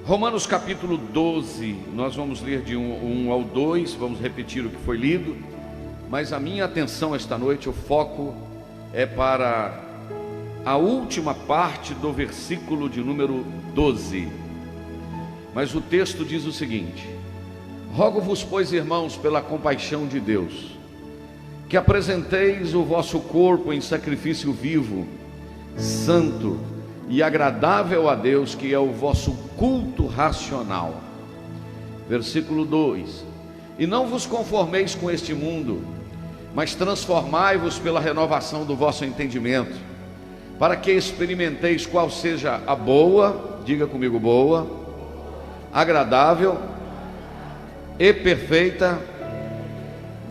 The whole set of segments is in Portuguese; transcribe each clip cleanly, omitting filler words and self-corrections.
Romanos capítulo 12, nós vamos ler de 1 ao 2, vamos repetir o que foi lido, mas a minha atenção esta noite, o foco é para a última parte do versículo de número 12. Mas o texto diz o seguinte: rogo-vos, pois, irmãos, pela compaixão de Deus, que apresenteis o vosso corpo em sacrifício vivo, santo e agradável a Deus, que é o vosso culto racional. Versículo 2: e não vos conformeis com este mundo, mas transformai-vos pela renovação do vosso entendimento, para que experimenteis qual seja a boa, diga comigo, boa, agradável e perfeita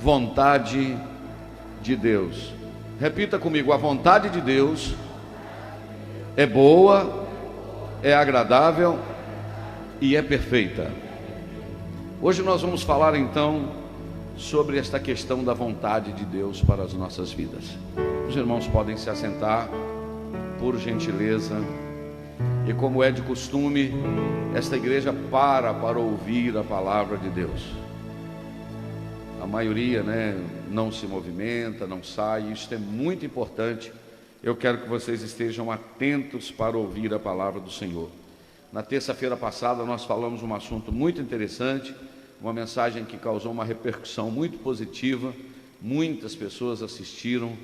vontade de Deus. Repita comigo: a vontade de Deus é boa, é agradável e é perfeita. Hoje nós vamos falar então sobre esta questão da vontade de Deus para as nossas vidas. Os irmãos podem se assentar, por gentileza. E como é de costume, esta igreja para ouvir a palavra de Deus. A maioria, não se movimenta, não sai. Isso é muito importante. Eu quero que vocês estejam atentos para ouvir a palavra do Senhor. Na terça-feira passada nós falamos um assunto muito interessante, uma mensagem que causou uma repercussão muito positiva. Muitas pessoas assistiram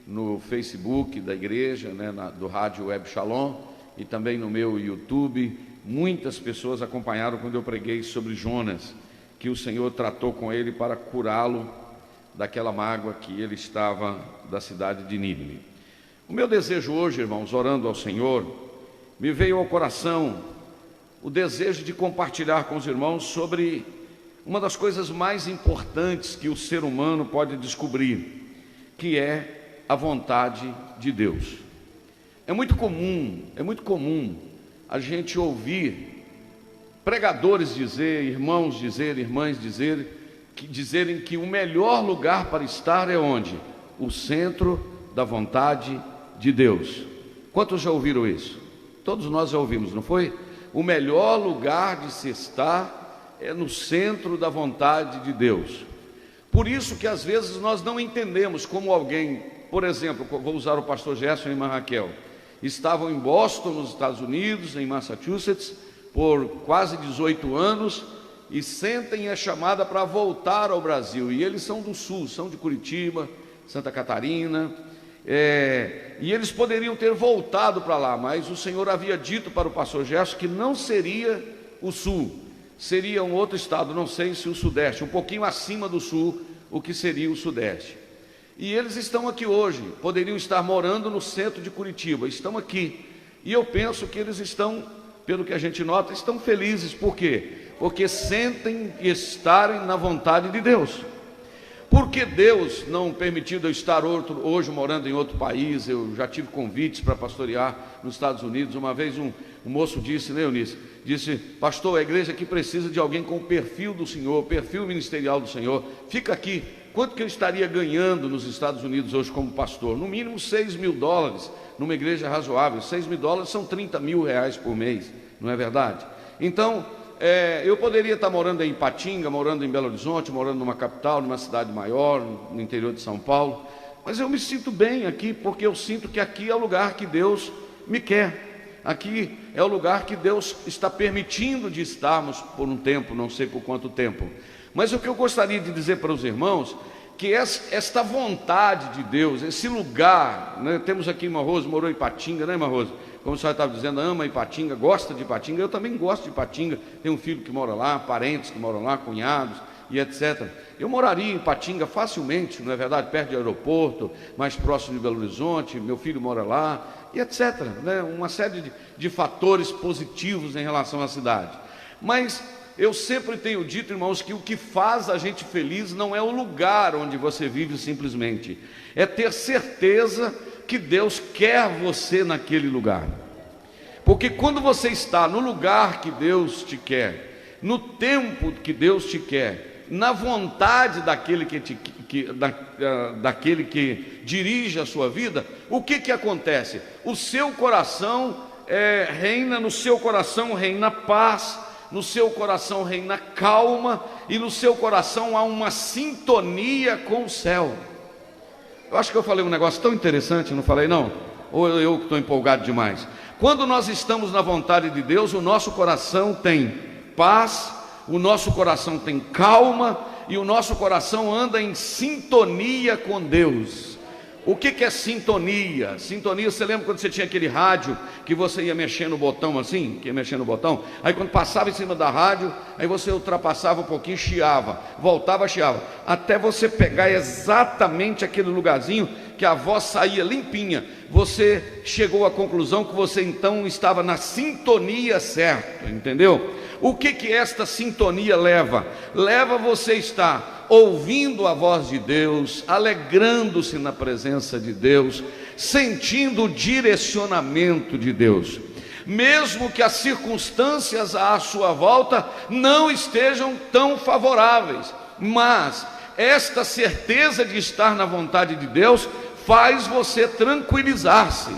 no Facebook da igreja, do Rádio Web Shalom, e também no meu YouTube. Muitas pessoas acompanharam quando eu preguei sobre Jonas, que o Senhor tratou com ele para curá-lo daquela mágoa que ele estava da cidade de Nínive. O meu desejo hoje, irmãos, orando ao Senhor, me veio ao coração o desejo de compartilhar com os irmãos sobre uma das coisas mais importantes que o ser humano pode descobrir, que é a vontade de Deus. É muito comum a gente ouvir pregadores dizer, irmãos dizer, irmãs dizerem que o melhor lugar para estar é onde? O centro da vontade de Deus. Quantos já ouviram isso? Todos nós já ouvimos, não foi? O melhor lugar de se estar é no centro da vontade de Deus. Por isso que às vezes nós não entendemos como alguém, por exemplo, vou usar o pastor Gerson e a irmã Raquel, estavam em Boston, nos Estados Unidos, em Massachusetts, por quase 18 anos, e sentem a chamada para voltar ao Brasil. E eles são do sul, são de Curitiba, Santa Catarina, e eles poderiam ter voltado para lá, mas o Senhor havia dito para o pastor Gerson que não seria o sul, seria um outro estado, não sei se o sudeste, um pouquinho acima do sul, o que seria o sudeste. E eles estão aqui hoje, poderiam estar morando no centro de Curitiba, estão aqui, e eu penso que eles estão, pelo que a gente nota, estão felizes. Por quê? Porque sentem estarem na vontade de Deus. Porque Deus não permitiu eu estar hoje morando em outro país? Eu já tive convites para pastorear nos Estados Unidos. Uma vez um moço disse, Eunice, disse: pastor, a igreja aqui precisa de alguém com o perfil do Senhor, perfil ministerial do Senhor. Fica aqui. Quanto que eu estaria ganhando nos Estados Unidos hoje como pastor? No mínimo $6.000, numa igreja razoável. $6.000 são R$30.000 por mês, não é verdade? Então, eu poderia estar morando em Ipatinga, morando em Belo Horizonte, morando numa capital, numa cidade maior, no interior de São Paulo, mas eu me sinto bem aqui, porque eu sinto que aqui é o lugar que Deus me quer. Aqui é o lugar que Deus está permitindo de estarmos por um tempo, não sei por quanto tempo. Mas o que eu gostaria de dizer para os irmãos, que esta vontade de Deus, esse lugar, temos aqui irmã Rose, morou em Ipatinga, irmã Rose? Como a senhora estava dizendo, ama Ipatinga, gosta de Ipatinga. Eu também gosto de Ipatinga, tenho um filho que mora lá, parentes que moram lá, cunhados e etc. Eu moraria em Ipatinga facilmente, não é verdade? Perto do aeroporto, mais próximo de Belo Horizonte, meu filho mora lá e etc. Uma série de fatores positivos em relação à cidade. Mas eu sempre tenho dito, irmãos, que o que faz a gente feliz não é o lugar onde você vive simplesmente, é ter certeza que Deus quer você naquele lugar. Porque quando você está no lugar que Deus te quer, no tempo que Deus te quer, na vontade daquele que dirige a sua vida, o que acontece? O seu coração reina no seu coração, reina paz, no seu coração reina calma, e no seu coração há uma sintonia com o céu. Eu acho que eu falei um negócio tão interessante, não falei não? Ou eu que estou empolgado demais? Quando nós estamos na vontade de Deus, o nosso coração tem paz, o nosso coração tem calma, e o nosso coração anda em sintonia com Deus. O que é sintonia? Sintonia, você lembra quando você tinha aquele rádio que você ia mexer no botão assim? Que ia mexer no botão? Aí quando passava em cima da rádio, aí você ultrapassava um pouquinho, chiava, voltava, chiava, até você pegar exatamente aquele lugarzinho que a voz saía limpinha. Você chegou à conclusão que você então estava na sintonia certa, entendeu? O que esta sintonia leva? Leva você a estar ouvindo a voz de Deus, alegrando-se na presença de Deus, sentindo o direcionamento de Deus, mesmo que as circunstâncias à sua volta não estejam tão favoráveis, mas esta certeza de estar na vontade de Deus faz você tranquilizar-se,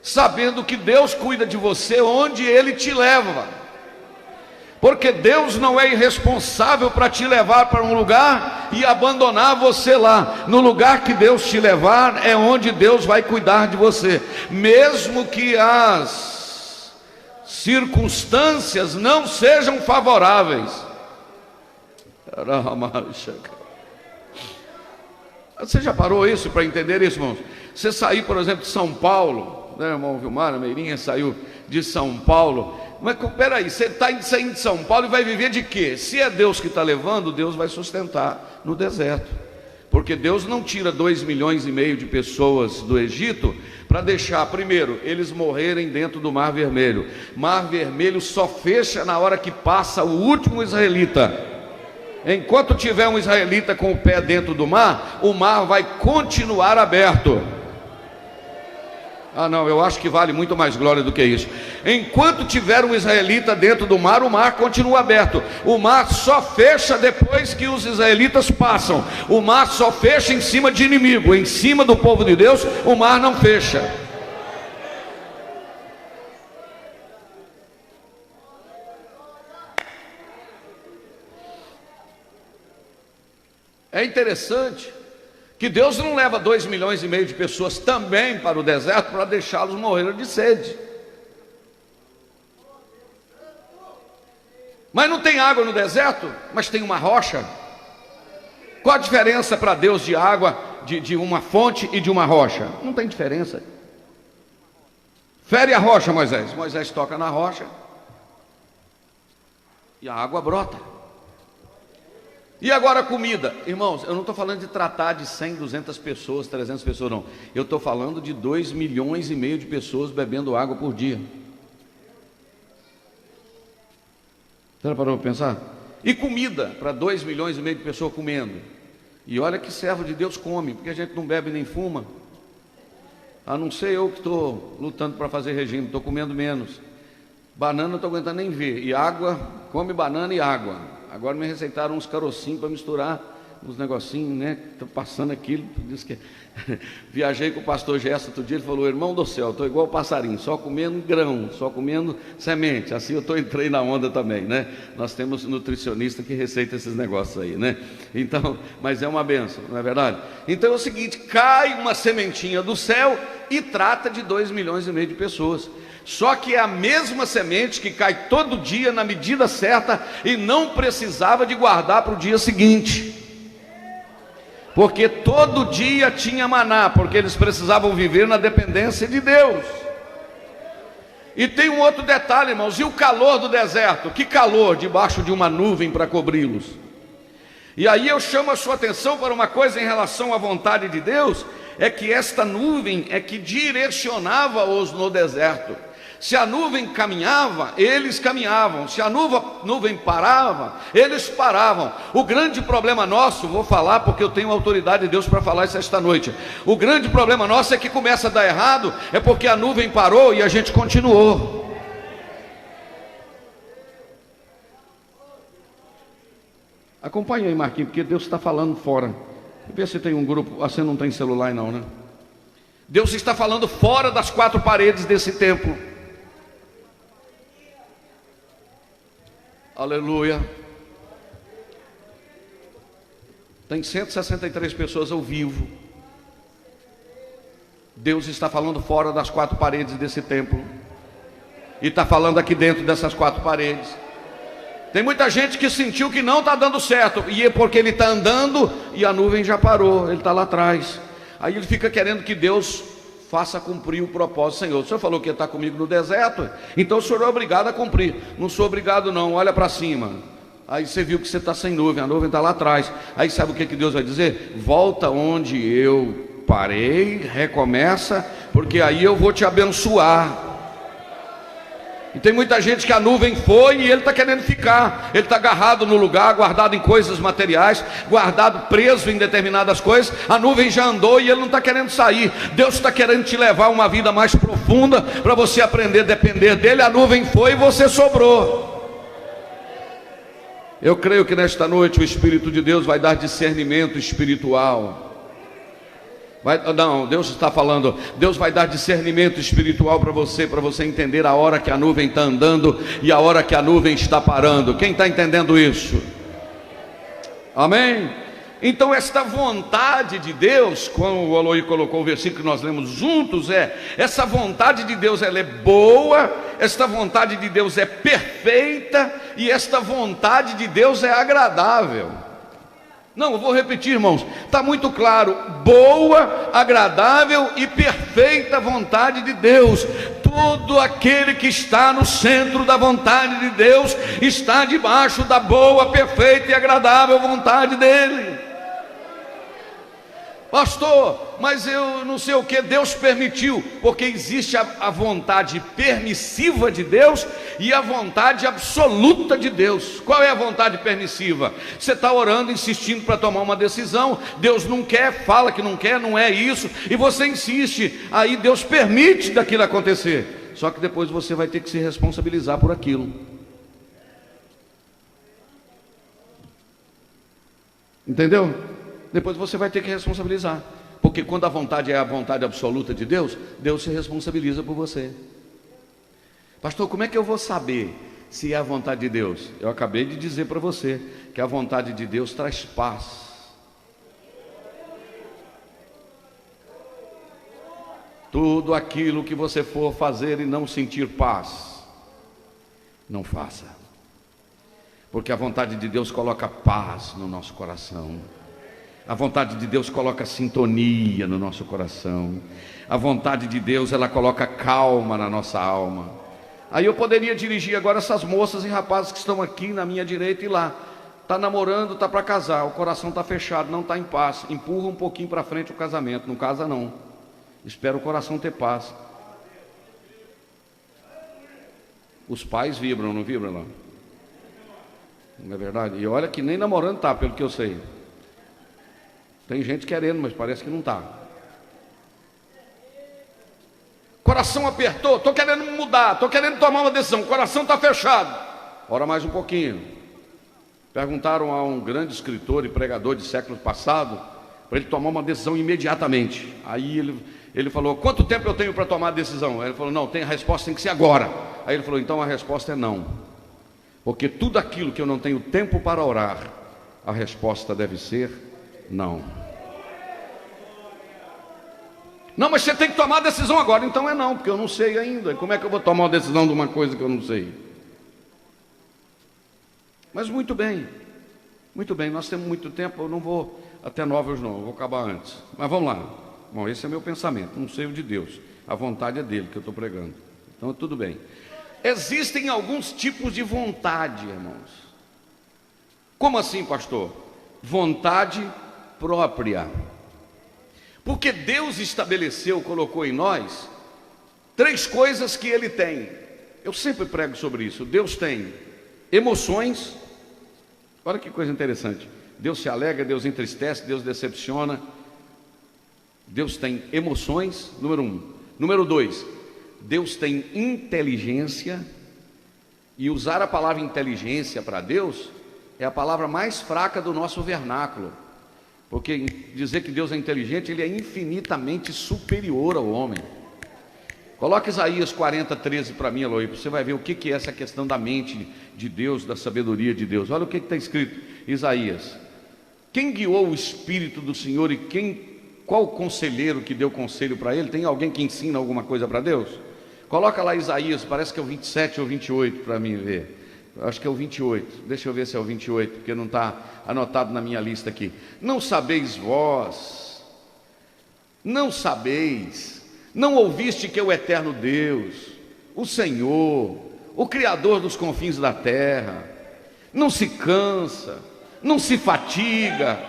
sabendo que Deus cuida de você onde Ele te leva. Porque Deus não é irresponsável para te levar para um lugar e abandonar você lá. No lugar que Deus te levar é onde Deus vai cuidar de você, mesmo que as circunstâncias não sejam favoráveis. Você já parou isso para entender isso, irmãos? Você sair, por exemplo, de São Paulo, né, irmão Vilmar, a Meirinha saiu de São Paulo. Mas peraí, você está saindo de São Paulo e vai viver de quê? Se é Deus que está levando, Deus vai sustentar no deserto. Porque Deus não tira 2,5 milhões de pessoas do Egito para deixar, primeiro, eles morrerem dentro do Mar Vermelho. Mar Vermelho só fecha na hora que passa o último israelita. Enquanto tiver um israelita com o pé dentro do mar, o mar vai continuar aberto. Ah não, eu acho que vale muito mais glória do que isso. Enquanto tiver um israelita dentro do mar, o mar continua aberto. O mar só fecha depois que os israelitas passam. O mar só fecha em cima de inimigo. Em cima do povo de Deus, o mar não fecha. É interessante que Deus não leva 2,5 milhões de pessoas também para o deserto para deixá-los morrer de sede. Mas não tem água no deserto, mas tem uma rocha. Qual a diferença para Deus de água, de uma fonte e de uma rocha? Não tem diferença. Fere a rocha, Moisés. Moisés toca na rocha e a água brota. E agora a comida, irmãos, eu não estou falando de tratar de 100, 200 pessoas, 300 pessoas não. Eu estou falando de 2,5 milhões de pessoas bebendo água por dia. Você já parou para pensar? E comida para 2,5 milhões de pessoas comendo. E olha que servo de Deus come, porque a gente não bebe nem fuma. A não ser eu que estou lutando para fazer regime, estou comendo menos. Banana não estou aguentando nem ver. E água, come banana e água. Agora me receitaram uns carocinhos para misturar uns negocinhos, né? Estou passando aquilo. Diz que... Viajei com o pastor Gerson outro dia, ele falou: irmão do céu, estou igual o passarinho, só comendo grão, só comendo semente. Assim eu entrei na onda também, né? Nós temos nutricionista que receita esses negócios aí, né? Então, mas é uma benção, não é verdade? Então é o seguinte: cai uma sementinha do céu e trata de 2,5 milhões de pessoas. Só que é a mesma semente que cai todo dia na medida certa e não precisava de guardar para o dia seguinte, porque todo dia tinha maná, porque eles precisavam viver na dependência de Deus. E tem um outro detalhe, irmãos: e o calor do deserto? Que calor debaixo de uma nuvem para cobri-los. E aí eu chamo a sua atenção para uma coisa em relação à vontade de Deus: é que esta nuvem é que direcionava-os no deserto. Se a nuvem caminhava, eles caminhavam. Se a nuvem parava, eles paravam. O grande problema nosso, vou falar porque eu tenho autoridade de Deus para falar isso esta noite. O grande problema nosso é que começa a dar errado, é porque a nuvem parou e a gente continuou. Acompanhe aí, Marquinhos, porque Deus está falando fora. Vê se tem um grupo. Você não tem celular não, né? Deus está falando fora das quatro paredes desse templo. Aleluia. Tem 163 pessoas ao vivo. Deus está falando fora das quatro paredes desse templo. E está falando aqui dentro dessas quatro paredes. Tem muita gente que sentiu que não está dando certo. E é porque ele está andando e a nuvem já parou. Ele está lá atrás. Aí ele fica querendo que Deus faça cumprir o propósito. Senhor, o Senhor falou que ia estar comigo no deserto, então o Senhor é obrigado a cumprir. Não sou obrigado não, olha para cima. Aí você viu que você está sem nuvem, a nuvem está lá atrás. Aí sabe o que Deus vai dizer? Volta onde eu parei, recomeça, porque aí eu vou te abençoar. E tem muita gente que a nuvem foi e ele está querendo ficar. Ele está agarrado no lugar, guardado em coisas materiais, guardado, preso em determinadas coisas. A nuvem já andou e ele não está querendo sair. Deus está querendo te levar a uma vida mais profunda, para você aprender a depender dele. A nuvem foi e você sobrou. Eu creio que nesta noite o Espírito de Deus vai dar discernimento espiritual. Deus está falando, Deus vai dar discernimento espiritual para você entender a hora que a nuvem está andando e a hora que a nuvem está parando. Quem está entendendo isso? Amém? Então esta vontade de Deus, como o Aloy colocou o versículo que nós lemos juntos, essa vontade de Deus, ela é boa, esta vontade de Deus é perfeita e esta vontade de Deus é agradável. Não, eu vou repetir, irmãos, está muito claro: boa, agradável e perfeita vontade de Deus. Todo aquele que está no centro da vontade de Deus está debaixo da boa, perfeita e agradável vontade dele. Pastor, mas eu não sei o que Deus permitiu, porque existe a vontade permissiva de Deus e a vontade absoluta de Deus. Qual é a vontade permissiva? Você está orando, insistindo para tomar uma decisão, Deus não quer, fala que não quer, não é isso, e você insiste, aí Deus permite daquilo acontecer, só que depois você vai ter que se responsabilizar por aquilo. Entendeu? Depois você vai ter que responsabilizar, porque quando a vontade é a vontade absoluta de Deus, Deus se responsabiliza por você. Pastor, como é que eu vou saber se é a vontade de Deus? Eu acabei de dizer para você que a vontade de Deus traz paz. Tudo aquilo que você for fazer e não sentir paz, não faça, porque a vontade de Deus coloca paz no nosso coração. A vontade de Deus coloca sintonia no nosso coração. A vontade de Deus, ela coloca calma na nossa alma. Aí eu poderia dirigir agora essas moças e rapazes que estão aqui na minha direita e lá. Está namorando, está para casar, o coração está fechado, não está em paz. Empurra um pouquinho para frente o casamento, não casa não. Espera o coração ter paz. Os pais vibram, não vibram lá? Não é verdade? E olha que nem namorando está, pelo que eu sei. Tem gente querendo, mas parece que não está. Coração apertou, estou querendo mudar, estou querendo tomar uma decisão, o coração está fechado. Ora mais um pouquinho. Perguntaram a um grande escritor e pregador de séculos passados, para ele tomar uma decisão imediatamente. Aí ele falou, quanto tempo eu tenho para tomar a decisão? Aí ele falou, não, a resposta tem que ser agora. Aí ele falou, então a resposta é não. Porque tudo aquilo que eu não tenho tempo para orar, a resposta deve ser não. Não, mas você tem que tomar a decisão agora. Então é não, porque eu não sei ainda. Como é que eu vou tomar uma decisão de uma coisa que eu não sei? Mas muito bem, nós temos muito tempo. Eu não vou até 9 hoje não, eu vou acabar antes. Mas vamos lá. Bom, esse é meu pensamento, não sei o de Deus. A vontade é dele que eu estou pregando. Então tudo bem. Existem alguns tipos de vontade, irmãos. Como assim, pastor? Vontade própria. Porque Deus estabeleceu, colocou em nós 3 coisas que Ele tem. Eu sempre prego sobre isso. Deus tem emoções. Olha que coisa interessante. Deus se alegra, Deus entristece, Deus decepciona. Deus tem emoções, número 1. Número 2, Deus tem inteligência. E usar a palavra inteligência para Deus é a palavra mais fraca do nosso vernáculo. Porque dizer que Deus é inteligente, Ele é infinitamente superior ao homem. Coloca Isaías 40:13 para mim, Eloy, você vai ver o que é essa questão da mente de Deus, da sabedoria de Deus. Olha o que está escrito, Isaías. Quem guiou o Espírito do Senhor e qual o conselheiro que deu conselho para ele? Tem alguém que ensina alguma coisa para Deus? Coloca lá Isaías, parece que é o 27 ou 28 para mim ver. Acho que é o 28, deixa eu ver se é o 28, porque não está anotado na minha lista aqui. Não sabeis vós, não sabeis, não ouviste que é o eterno Deus, o Senhor, o Criador dos confins da terra, não se cansa, não se fatiga,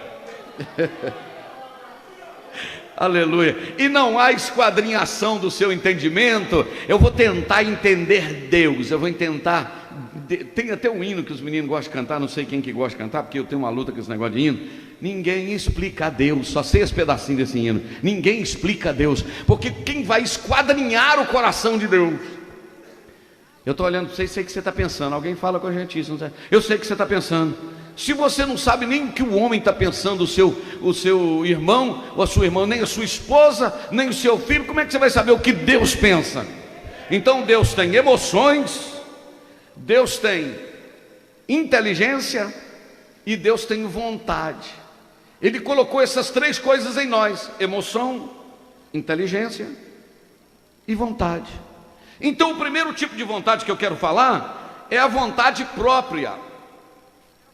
aleluia, e não há esquadrinhação do seu entendimento. Eu vou tentar entender Deus, eu vou tentar. Tem até um hino que os meninos gostam de cantar, não sei quem que gosta de cantar, porque eu tenho uma luta com esse negócio de hino. Ninguém explica a Deus, só sei esse pedacinho desse hino. Ninguém explica a Deus, porque quem vai esquadrinhar o coração de Deus? Eu estou olhando para você e sei que você está pensando. Alguém fala com a gente isso, não sei. Eu sei que você está pensando. Se você não sabe nem o que o homem está pensando, o seu irmão ou a sua irmã, nem a sua esposa, nem o seu filho, como é que você vai saber o que Deus pensa? Então Deus tem emoções, Deus tem inteligência e Deus tem vontade. Ele colocou essas três coisas em nós: emoção, inteligência e vontade. Então o primeiro tipo de vontade que eu quero falar é a vontade própria.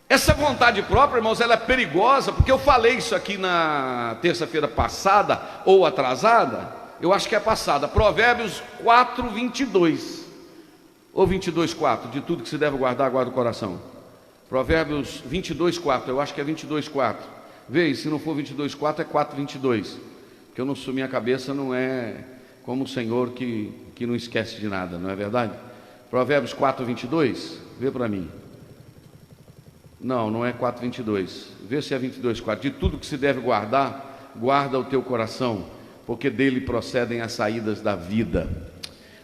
Essa vontade própria, irmãos, ela é perigosa, porque eu falei isso aqui na terça-feira passada ou atrasada, eu acho que é passada, Provérbios 4:22 ou 22:4, de tudo que se deve guardar, guarda o coração. Provérbios 22:4, eu acho que é 22:4. Vê, se não for 22:4 é 4:22, porque eu não sou, minha cabeça não é como o Senhor que não esquece de nada, não é verdade? Provérbios 4:22, vê para mim. Não é 4:22, vê se é 22:4. De tudo que se deve guardar, guarda o teu coração, porque dele procedem as saídas da vida.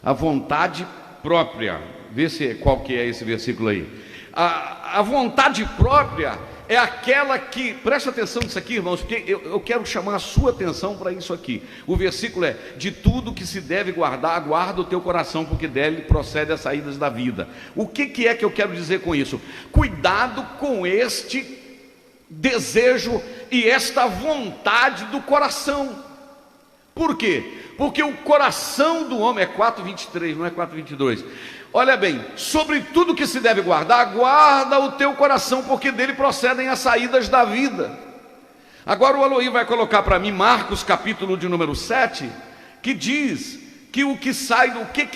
A vontade própria, vê se qual que é esse versículo aí. A vontade própria é aquela que, presta atenção nisso aqui, irmãos, porque eu quero chamar a sua atenção para isso aqui. O versículo é: de tudo que se deve guardar, guarda o teu coração, porque dele procede as saídas da vida. O que é que eu quero dizer com isso? Cuidado com este desejo e esta vontade do coração. Por quê? Porque o coração do homem, é 4:23, não é 4:22. Olha bem, sobre tudo que se deve guardar, guarda o teu coração, porque dele procedem as saídas da vida. Agora o Eloy vai colocar para mim Marcos capítulo de número 7, que diz que o que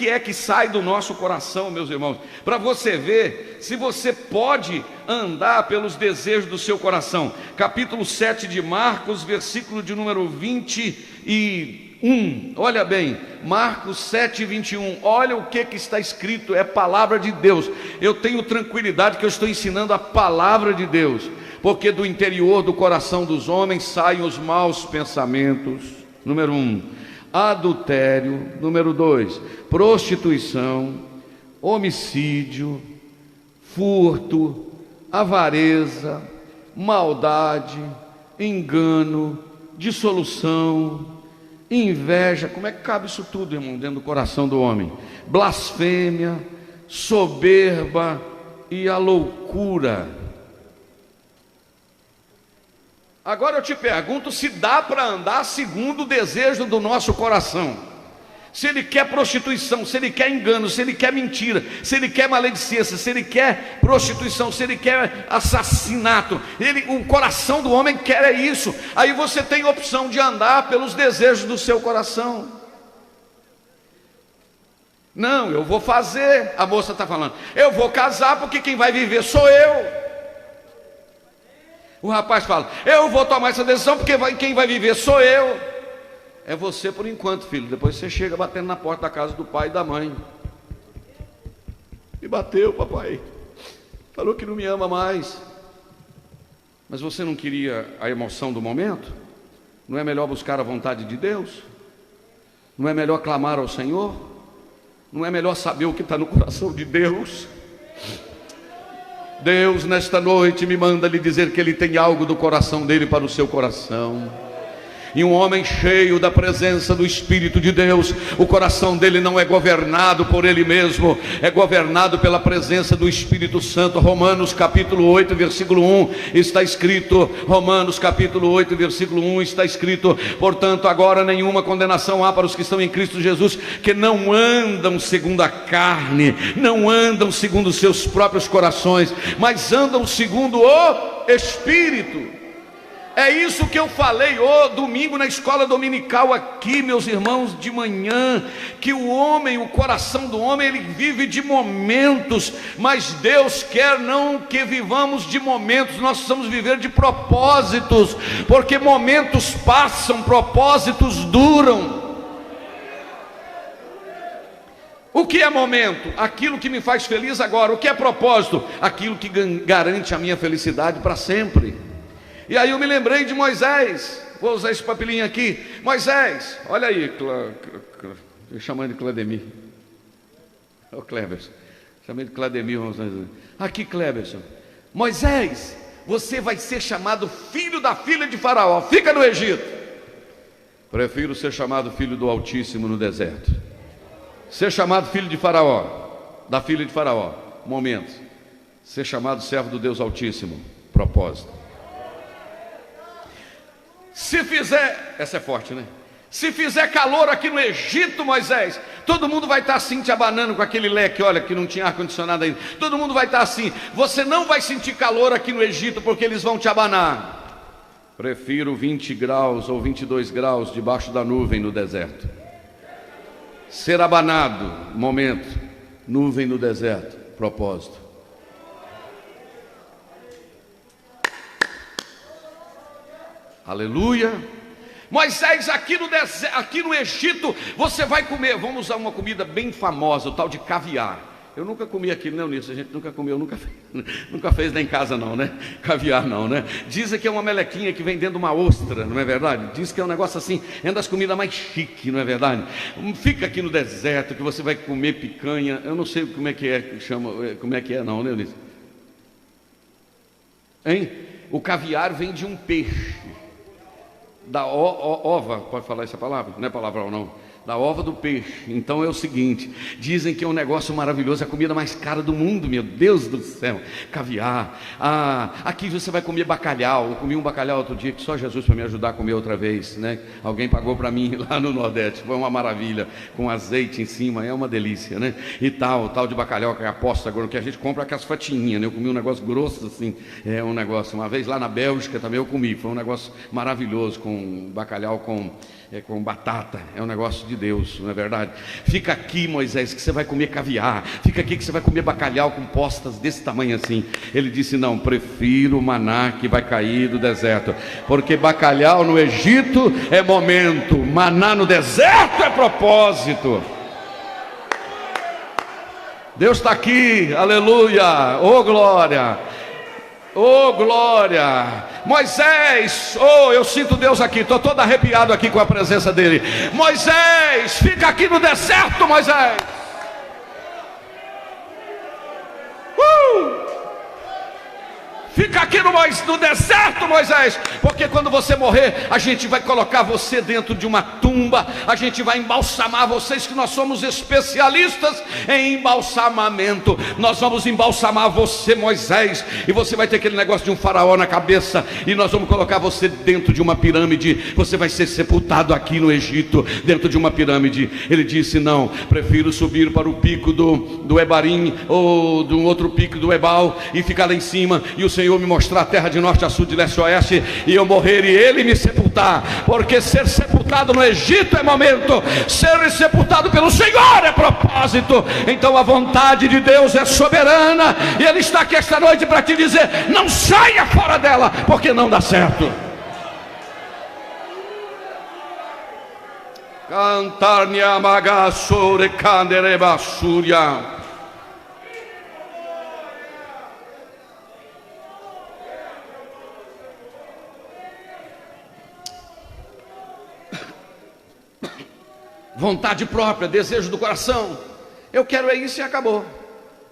é que sai do nosso coração, meus irmãos, para você ver se você pode andar pelos desejos do seu coração. Capítulo 7 de Marcos, versículo de número 21. Olha bem, Marcos 7:21. Olha o que está escrito, é palavra de Deus. Eu tenho tranquilidade que eu estou ensinando a palavra de Deus, porque do interior do coração dos homens saem os maus pensamentos. Número 1, adultério. Número 2, prostituição, homicídio, furto, avareza, maldade, engano, dissolução, inveja. Como é que cabe isso tudo, irmão, dentro do coração do homem? Blasfêmia, soberba e a loucura. Agora eu te pergunto se dá para andar segundo o desejo do nosso coração. Se ele quer prostituição, se ele quer engano, se ele quer mentira, se ele quer maledicência, se ele quer prostituição, se ele quer assassinato, o coração do homem quer isso. Aí você tem opção de andar pelos desejos do seu coração. Não, eu vou fazer, a moça está falando, eu vou casar porque quem vai viver sou eu. O rapaz fala, eu vou tomar essa decisão porque quem vai viver sou eu. É você por enquanto, filho. Depois você chega batendo na porta da casa do pai e da mãe. Me bateu, papai. Falou que não me ama mais. Mas você não queria a emoção do momento? Não é melhor buscar a vontade de Deus? Não é melhor clamar ao Senhor? Não é melhor saber o que está no coração de Deus? Deus nesta noite me manda lhe dizer que Ele tem algo do coração dele para o seu coração. E um homem cheio da presença do Espírito de Deus, o coração dele não é governado por ele mesmo, é governado pela presença do Espírito Santo. Romanos capítulo 8, versículo 1 está escrito, Romanos capítulo 8, versículo 1 está escrito: portanto agora nenhuma condenação há para os que estão em Cristo Jesus, que não andam segundo a carne, não andam segundo os seus próprios corações, mas andam segundo o Espírito. É isso que eu falei domingo na escola dominical aqui, meus irmãos, de manhã, que o homem, o coração do homem, ele vive de momentos, mas Deus quer não que vivamos de momentos, nós precisamos viver de propósitos, porque momentos passam, propósitos duram. O que é momento? Aquilo que me faz feliz agora. O que é propósito? Aquilo que garante a minha felicidade para sempre. E aí eu me lembrei de Moisés. Vou usar esse papelinho aqui. Moisés, olha aí, chamando de Clademir. Ô Cleberson, chamando de Clademir. Aqui, Cleberson. Moisés, você vai ser chamado filho da filha de Faraó. Fica no Egito. Prefiro ser chamado filho do Altíssimo no deserto. Ser chamado filho de Faraó, da filha de Faraó. Momento. Ser chamado servo do Deus Altíssimo. Propósito. Se fizer, essa é forte, né? Se fizer calor aqui no Egito, Moisés, todo mundo vai estar assim te abanando com aquele leque, olha, que não tinha ar-condicionado ainda. Todo mundo vai estar assim. Você não vai sentir calor aqui no Egito, porque eles vão te abanar. Prefiro 20 graus ou 22 graus debaixo da nuvem no deserto. Ser abanado, momento. Nuvem no deserto, propósito. Aleluia. Moisés, aqui no Egito, você vai comer, vamos usar uma comida bem famosa, o tal de caviar. Eu nunca comi aquilo, né, Eunice? A gente nunca comeu, nunca fez nem em casa não, né? Caviar não, né? Dizem que é uma melequinha que vem dentro de uma ostra, não é verdade? Diz que é um negócio assim, é uma das comidas mais chiques, não é verdade? Fica aqui no deserto que você vai comer picanha. Eu não sei como é que é, como é que é não, né, Eunice? Hein? O caviar vem de um peixe. Da ova, pode falar essa palavra? Não é palavrão não. Da ova do peixe. Então é o seguinte, dizem que é um negócio maravilhoso, é a comida mais cara do mundo, meu Deus do céu. Caviar. Aqui você vai comer bacalhau. Eu comi um bacalhau outro dia que só Jesus para me ajudar a comer outra vez, né? Alguém pagou para mim lá no Nordeste, foi uma maravilha, com azeite em cima, é uma delícia, né? E tal de bacalhau que é aposta agora, que a gente compra aquelas fatiinhas, né? Eu comi um negócio grosso assim, é um negócio, uma vez lá na Bélgica também eu comi, foi um negócio maravilhoso, com bacalhau com batata, é um negócio de Deus, não é verdade? Fica aqui, Moisés, que você vai comer caviar. Fica aqui que você vai comer bacalhau com postas desse tamanho assim. Ele disse: não, prefiro o maná que vai cair do deserto, porque bacalhau no Egito é momento, maná no deserto é propósito. Deus está aqui, aleluia, oh glória. Oh glória. Moisés, eu sinto Deus aqui, estou todo arrepiado aqui com a presença dele. Moisés, fica aqui no deserto, Moisés. Fica aqui no deserto, Moisés, porque quando você morrer, a gente vai colocar você dentro de uma tumba, a gente vai embalsamar vocês, que nós somos especialistas em embalsamamento. Nós vamos embalsamar você, Moisés, e você vai ter aquele negócio de um faraó na cabeça, e nós vamos colocar você dentro de uma pirâmide. Você vai ser sepultado aqui no Egito, dentro de uma pirâmide. Ele disse: não, prefiro subir para o pico do Ebarim, ou de um outro pico do Ebal, e ficar lá em cima, e o Senhor me mostrar a terra de norte a sul, de leste a oeste, e eu morrer e ele me sepultar, porque ser sepultado no Egito é momento, ser sepultado pelo Senhor é propósito. Então a vontade de Deus é soberana, e Ele está aqui esta noite para te dizer: não saia fora dela, porque não dá certo. Cantar niamagassore canderebassuria. Vontade própria, desejo do coração. Eu quero é isso e acabou.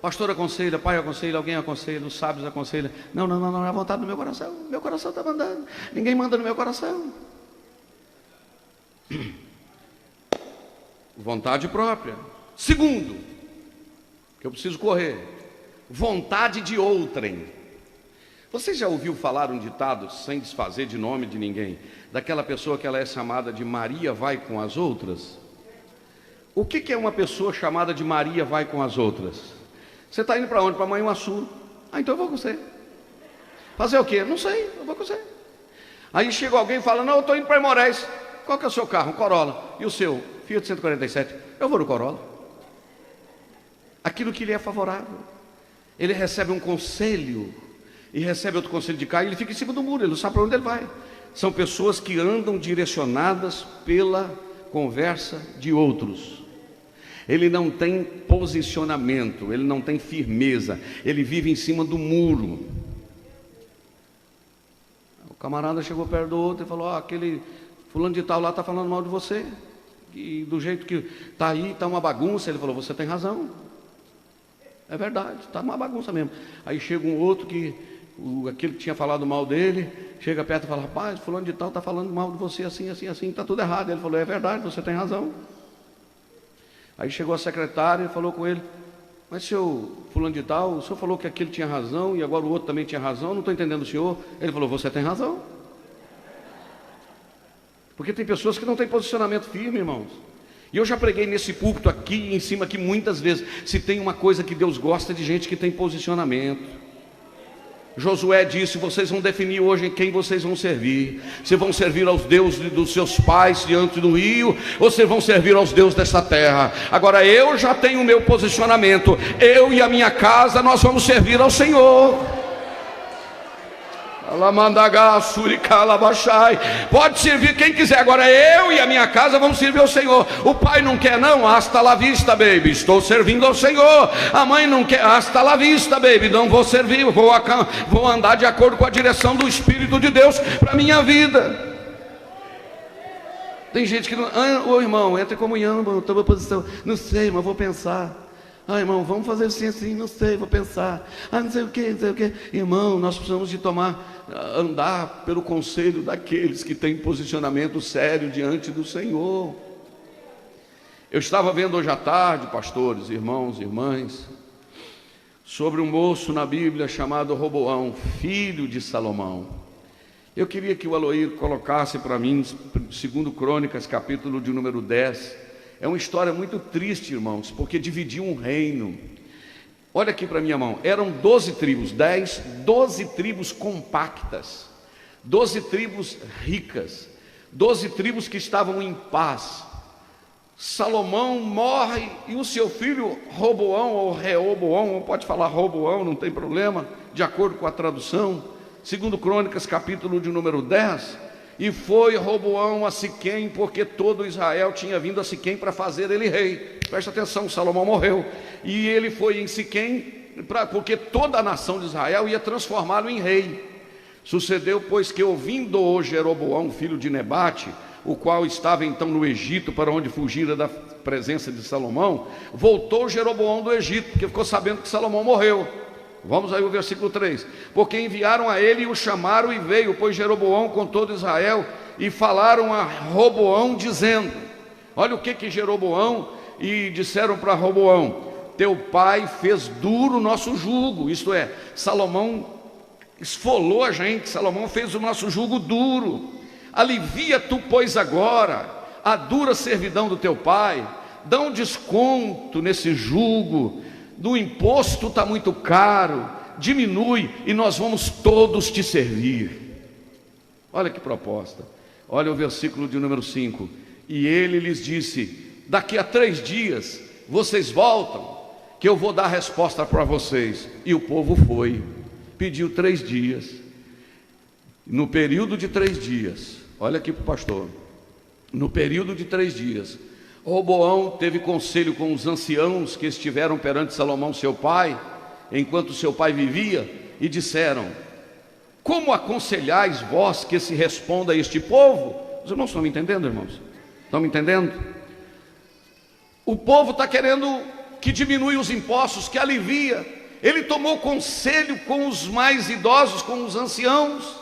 Pastor aconselha, pai aconselha, alguém aconselha, os sábios aconselham. Não, não, não, não, é a vontade do meu coração. Meu coração está mandando. Ninguém manda no meu coração. Vontade própria. Segundo, que eu preciso correr, vontade de outrem. Você já ouviu falar um ditado, sem desfazer de nome de ninguém, daquela pessoa que ela é chamada de Maria vai com as outras? O que é uma pessoa chamada de Maria vai com as outras? Você está indo para onde? Para Manhuaçu. Ah, então eu vou com você. Fazer o quê? Não sei, eu vou com você. Aí chega alguém e fala, não, eu estou indo para Imorés. Qual que é o seu carro? Um Corolla. E o seu? Fiat 147. Eu vou no Corolla. Aquilo que lhe é favorável. Ele recebe um conselho e recebe outro conselho de cá e ele fica em cima do muro, ele não sabe para onde ele vai. São pessoas que andam direcionadas pela conversa de outros. Ele não tem posicionamento, ele não tem firmeza, ele vive em cima do muro. O camarada chegou perto do outro e falou, aquele fulano de tal lá está falando mal de você, e do jeito que está aí, está uma bagunça. Ele falou, você tem razão, é verdade, está uma bagunça mesmo. Aí chega um outro que, aquele que tinha falado mal dele, chega perto e fala, rapaz, fulano de tal está falando mal de você assim, assim, assim, está tudo errado. Ele falou, é verdade, você tem razão. Aí chegou a secretária e falou com ele, mas senhor fulano de tal, o senhor falou que aquele tinha razão e agora o outro também tinha razão, não estou entendendo o senhor. Ele falou, você tem razão. Porque tem pessoas que não têm posicionamento firme, irmãos. E eu já preguei nesse púlpito aqui, em cima aqui, muitas vezes. Se tem uma coisa que Deus gosta, de gente que tem posicionamento. Josué disse, vocês vão definir hoje em quem vocês vão servir. Se vão servir aos deuses dos seus pais diante do rio, ou se vão servir aos deuses desta terra. Agora eu já tenho o meu posicionamento. Eu e a minha casa, nós vamos servir ao Senhor. Pode servir quem quiser, agora eu e a minha casa vamos servir ao Senhor. O pai não quer, não, hasta la vista, baby, estou servindo ao Senhor. A mãe não quer, hasta la vista, baby, não vou servir, vou andar de acordo com a direção do Espírito de Deus para a minha vida. Tem gente que não, ô irmão, entra em comunhão, irmão, estou em posição, não sei, mas vou pensar. Ah, irmão, vamos fazer assim, assim, não sei, vou pensar. Ah, não sei o que, não sei o que. Irmão, nós precisamos de andar pelo conselho daqueles que têm posicionamento sério diante do Senhor. Eu estava vendo hoje à tarde, pastores, irmãos, irmãs, sobre um moço na Bíblia chamado Roboão, filho de Salomão. Eu queria que o Aloir colocasse para mim, 2 Crônicas, capítulo de número 10. É uma história muito triste, irmãos, porque dividiu um reino. Olha aqui para minha mão, eram 12 tribos, 12 tribos compactas, 12 tribos ricas, 12 tribos que estavam em paz. Salomão morre e o seu filho Roboão, ou Reoboão, ou pode falar Roboão, não tem problema, de acordo com a tradução, 2 Crônicas, capítulo de número 10, e foi Roboão a Siquém, porque todo Israel tinha vindo a Siquém para fazer ele rei. Presta atenção, Salomão morreu, e ele foi em Siquém, porque toda a nação de Israel ia transformá-lo em rei. Sucedeu, pois, que ouvindo Jeroboão, filho de Nebate, o qual estava então no Egito, para onde fugira da presença de Salomão, voltou Jeroboão do Egito, porque ficou sabendo que Salomão morreu. Vamos aí ao versículo 3. Porque enviaram a ele e o chamaram, e veio, pois, Jeroboão com todo Israel, e falaram a Roboão, dizendo, olha o que Jeroboão, e disseram para Roboão, teu pai fez duro o nosso jugo, isto é, Salomão esfolou a gente, Salomão fez o nosso jugo duro. Alivia tu, pois, agora a dura servidão do teu pai, dá um desconto nesse jugo, do imposto está muito caro, diminui e nós vamos todos te servir. Olha que proposta. Olha o versículo de número 5. E ele lhes disse, daqui a 3 dias vocês voltam, que eu vou dar resposta para vocês. E o povo foi, pediu 3 dias. No período de 3 dias, olha aqui para o pastor, no período de 3 dias, Roboão teve conselho com os anciãos que estiveram perante Salomão seu pai, enquanto seu pai vivia, e disseram, como aconselhais vós que se responda a este povo? Os irmãos estão me entendendo, irmãos? Estão me entendendo? O povo está querendo que diminui os impostos, que alivia. Ele tomou conselho com os mais idosos, com os anciãos.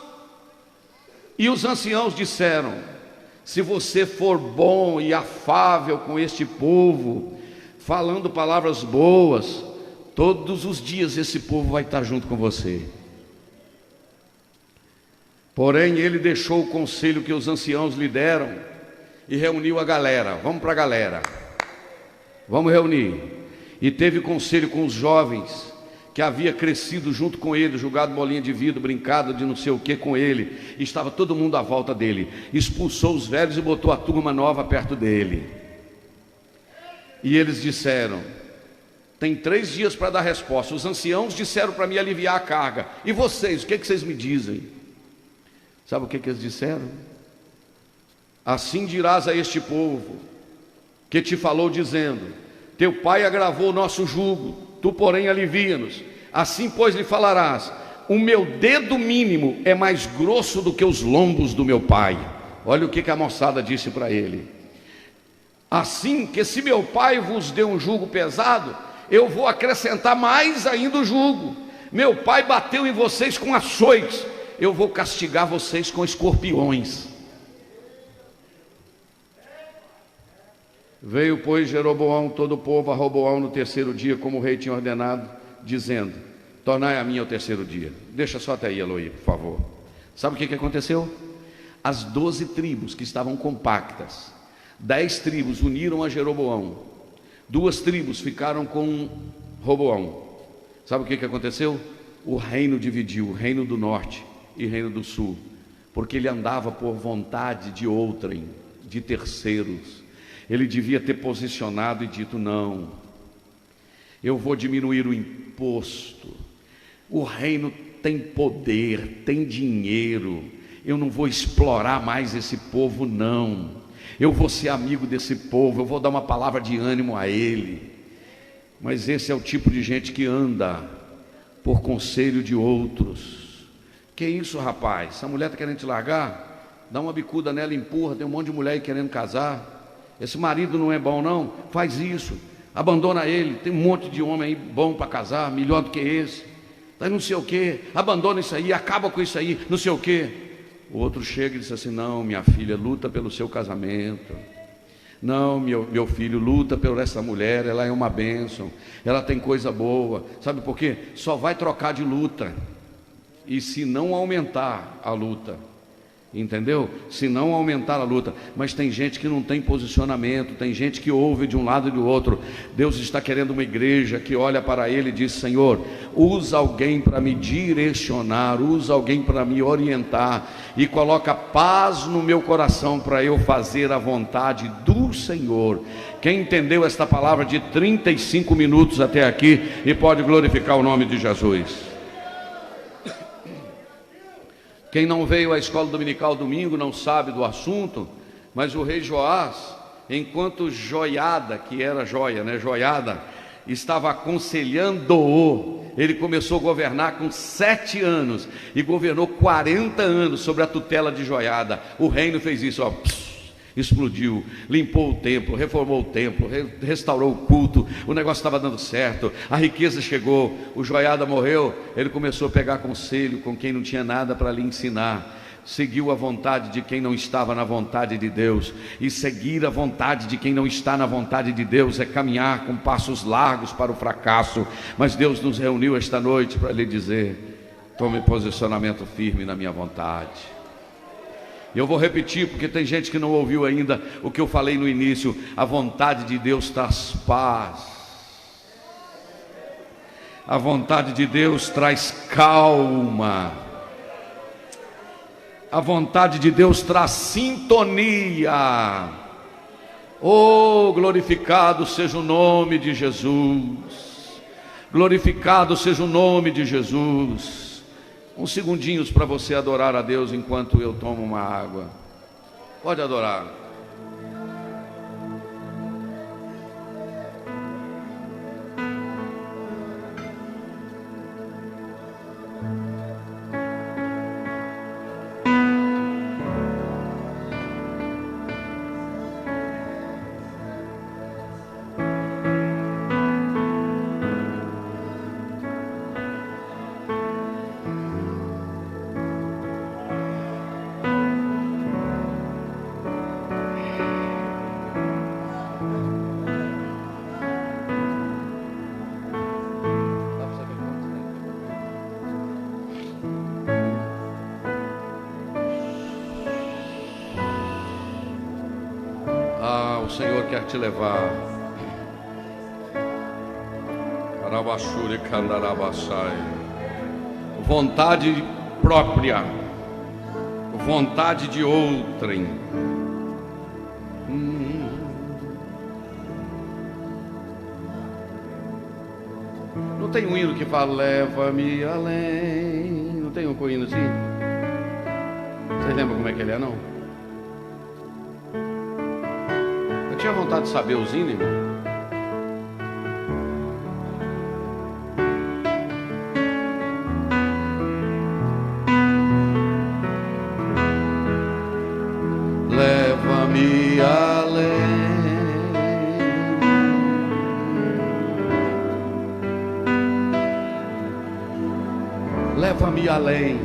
E os anciãos disseram: se você for bom e afável com este povo, falando palavras boas, todos os dias esse povo vai estar junto com você. Porém, ele deixou o conselho que os anciãos lhe deram e reuniu a galera. Vamos para a galera, vamos reunir. E teve conselho com os jovens que havia crescido junto com ele, jogado bolinha de vidro, brincado de não sei o que com ele. E estava todo mundo à volta dele. Expulsou os velhos e botou a turma nova perto dele. E eles disseram: tem 3 dias para dar resposta. Os anciãos disseram para me aliviar a carga. E vocês, o que vocês me dizem? Sabe o que eles disseram? Assim dirás a este povo que te falou dizendo: teu pai agravou o nosso jugo, tu porém alivia-nos. Assim pois lhe falarás: o meu dedo mínimo é mais grosso do que os lombos do meu pai. Olha o que a moçada disse para ele. Assim que se meu pai vos deu um jugo pesado, eu vou acrescentar mais ainda o jugo. Meu pai bateu em vocês com açoites, eu vou castigar vocês com escorpiões. Veio, pois, Jeroboão, todo o povo, a Roboão no 3º dia, como o rei tinha ordenado, dizendo: tornai a mim ao 3º dia. Deixa só até aí, Eloí, por favor. Sabe o que aconteceu? As 12 tribos que estavam compactas, 10 tribos uniram a Jeroboão, 2 tribos ficaram com Roboão. Sabe o que aconteceu? O reino dividiu, o reino do norte e reino do sul, porque ele andava por vontade de outrem, de terceiros. Ele devia ter posicionado e dito: não, eu vou diminuir o imposto, o reino tem poder, tem dinheiro, eu não vou explorar mais esse povo, não, eu vou ser amigo desse povo, eu vou dar uma palavra de ânimo a ele. Mas esse é o tipo de gente que anda por conselho de outros. Que isso, rapaz? Essa mulher está querendo te largar? Dá uma bicuda nela, empurra. Tem um monte de mulher aí querendo casar. Esse marido não é bom, não? Faz isso, abandona ele. Tem um monte de homem aí bom para casar, melhor do que esse. Aí não sei o que, abandona isso aí, acaba com isso aí, não sei o que. O outro chega e diz assim: não, minha filha, luta pelo seu casamento. Não, meu filho, luta por essa mulher, ela é uma bênção, ela tem coisa boa. Sabe por quê? Só vai trocar de luta, e se não aumentar a luta, entendeu? Se não aumentar a luta. Mas tem gente que não tem posicionamento, tem gente que ouve de um lado e do outro. Deus está querendo uma igreja que olha para ele e diz: Senhor, usa alguém para me direcionar, usa alguém para me orientar, e coloca paz no meu coração para eu fazer a vontade do Senhor. Quem entendeu esta palavra de 35 minutos até aqui e pode glorificar o nome de Jesus? Quem não veio à escola dominical domingo não sabe do assunto, mas o rei Joás, enquanto Joiada, que era joia, né, Joiada, estava aconselhando-o, ele começou a governar com 7 anos, e governou 40 anos sobre a tutela de Joiada. O reino fez isso, ó, explodiu, limpou o templo, reformou o templo, restaurou o culto, o negócio estava dando certo, a riqueza chegou. O Joiada morreu, ele começou a pegar conselho com quem não tinha nada para lhe ensinar, seguiu a vontade de quem não estava na vontade de Deus. E seguir a vontade de quem não está na vontade de Deus é caminhar com passos largos para o fracasso. Mas Deus nos reuniu esta noite para lhe dizer: tome posicionamento firme na minha vontade. E eu vou repetir, porque tem gente que não ouviu ainda o que eu falei no início. A vontade de Deus traz paz, a vontade de Deus traz calma, a vontade de Deus traz sintonia. Oh, glorificado seja o nome de Jesus, glorificado seja o nome de Jesus. Uns segundinhos para você adorar a Deus enquanto eu tomo uma água. Pode adorar. Senhor quer te levar. Arabashuri Kandarabashai. Vontade própria, vontade de outrem. Não tem um hino que fala leva-me além? Não tem um hino assim? Vocês lembram como é que ele é, não? Eu tinha vontade de saber os hinos, irmão. Leva-me além. Leva-me além,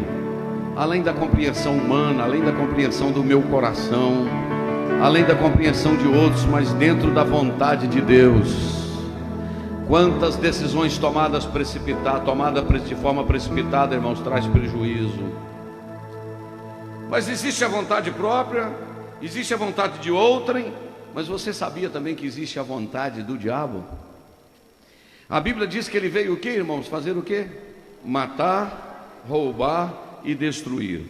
além da compreensão humana, além da compreensão do meu coração, além da compreensão de outros, mas dentro da vontade de Deus. Quantas decisões tomadas de forma precipitada, irmãos, traz prejuízo. Mas existe a vontade própria, existe a vontade de outrem, mas você sabia também que existe a vontade do diabo? A Bíblia diz que ele veio o quê, irmãos? Fazer o quê? Matar, roubar e destruir.